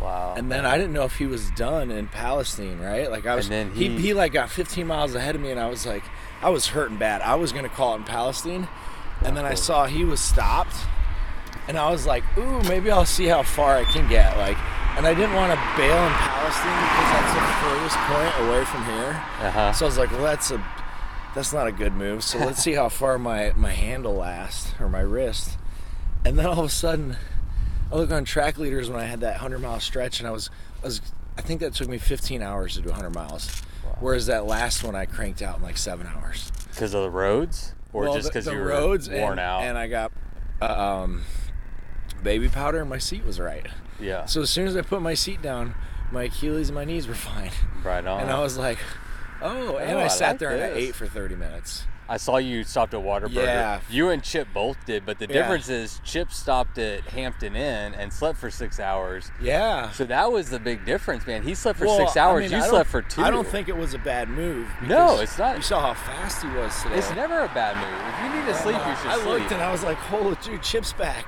Wow. And then I didn't know if he was done in Palestine, right? Like I was, and then he like got 15 miles ahead of me, and I was like, I was hurting bad. I was gonna call it in Palestine, and then I saw he was stopped, and I was like, ooh, maybe I'll see how far I can get. Like, and I didn't want to bail in Palestine because that's the furthest point away from here. So I was like, well, that's not a good move. So let's see how far my handle lasts, or my wrist. And then all of a sudden, I look on track leaders when I had that 100-mile stretch, and I think that took me 15 hours to do 100 miles. Wow. Whereas that last one I cranked out in like 7 hours. Because of the roads? Or just because you were roads worn out? And I got baby powder, and my seat was right. Yeah. So as soon as I put my seat down, my Achilles and my knees were fine. Right on. And I was like, and I sat there and I ate for 30 minutes. I saw you stopped at Whataburger. Yeah. You and Chip both did, but the difference is Chip stopped at Hampton Inn and slept for 6 hours. Yeah. So that was the big difference, man. He slept for 6 hours. I mean, you slept for 2. I don't think it was a bad move. No, it's not. You saw how fast he was today. It's never a bad move. If you need to sleep, you should sleep. I looked and I was like, holy dude, Chip's back.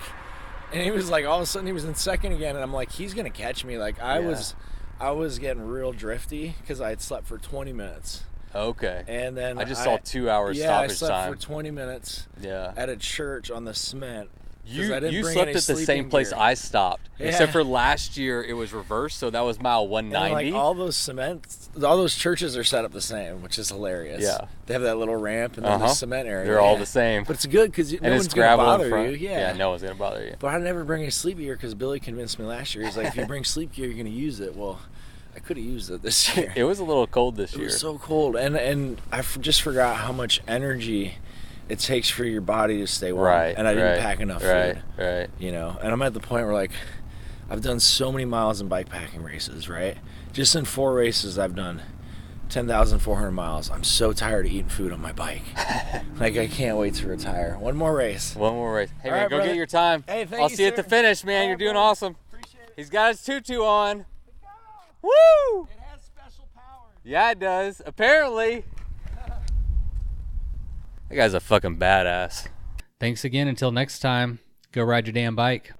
And he was like, all of a sudden he was in second again, and I'm like, he's going to catch me. Like, I was getting real drifty because I had slept for 20 minutes. Okay. And then I just saw 2 hours stoppage time. Yeah, I slept for 20 minutes. Yeah. At a church on the cement. You slept at the same place I stopped, except for last year it was reversed, so that was mile 190. And like all those churches are set up the same, which is hilarious. Yeah. They have that little ramp and then the cement area. They're all the same. But it's good because no one's going to bother you. Yeah, no one's going to bother you. But I never bring a sleep gear because Billy convinced me last year. He's like, if you bring sleep gear, you're going to use it. Well, I could have used it this year. It was a little cold this year. It was so cold. And I just forgot how much energy it takes for your body to stay warm. Right. And I didn't pack enough food. Right. You know, and I'm at the point where, like, I've done so many miles in bike packing races, right? Just in 4 races, I've done 10,400 miles. I'm so tired of eating food on my bike. Like, I can't wait to retire. One more race. Hey, all man, right, go brother. get your time. Hey, thank I'll you, see you at sir. the finish, man. All You're right, doing brother. awesome. Appreciate it. He's got his tutu on. Woo! It has special powers. Yeah, it does. Apparently. That guy's a fucking badass. Thanks again. Until next time, go ride your damn bike.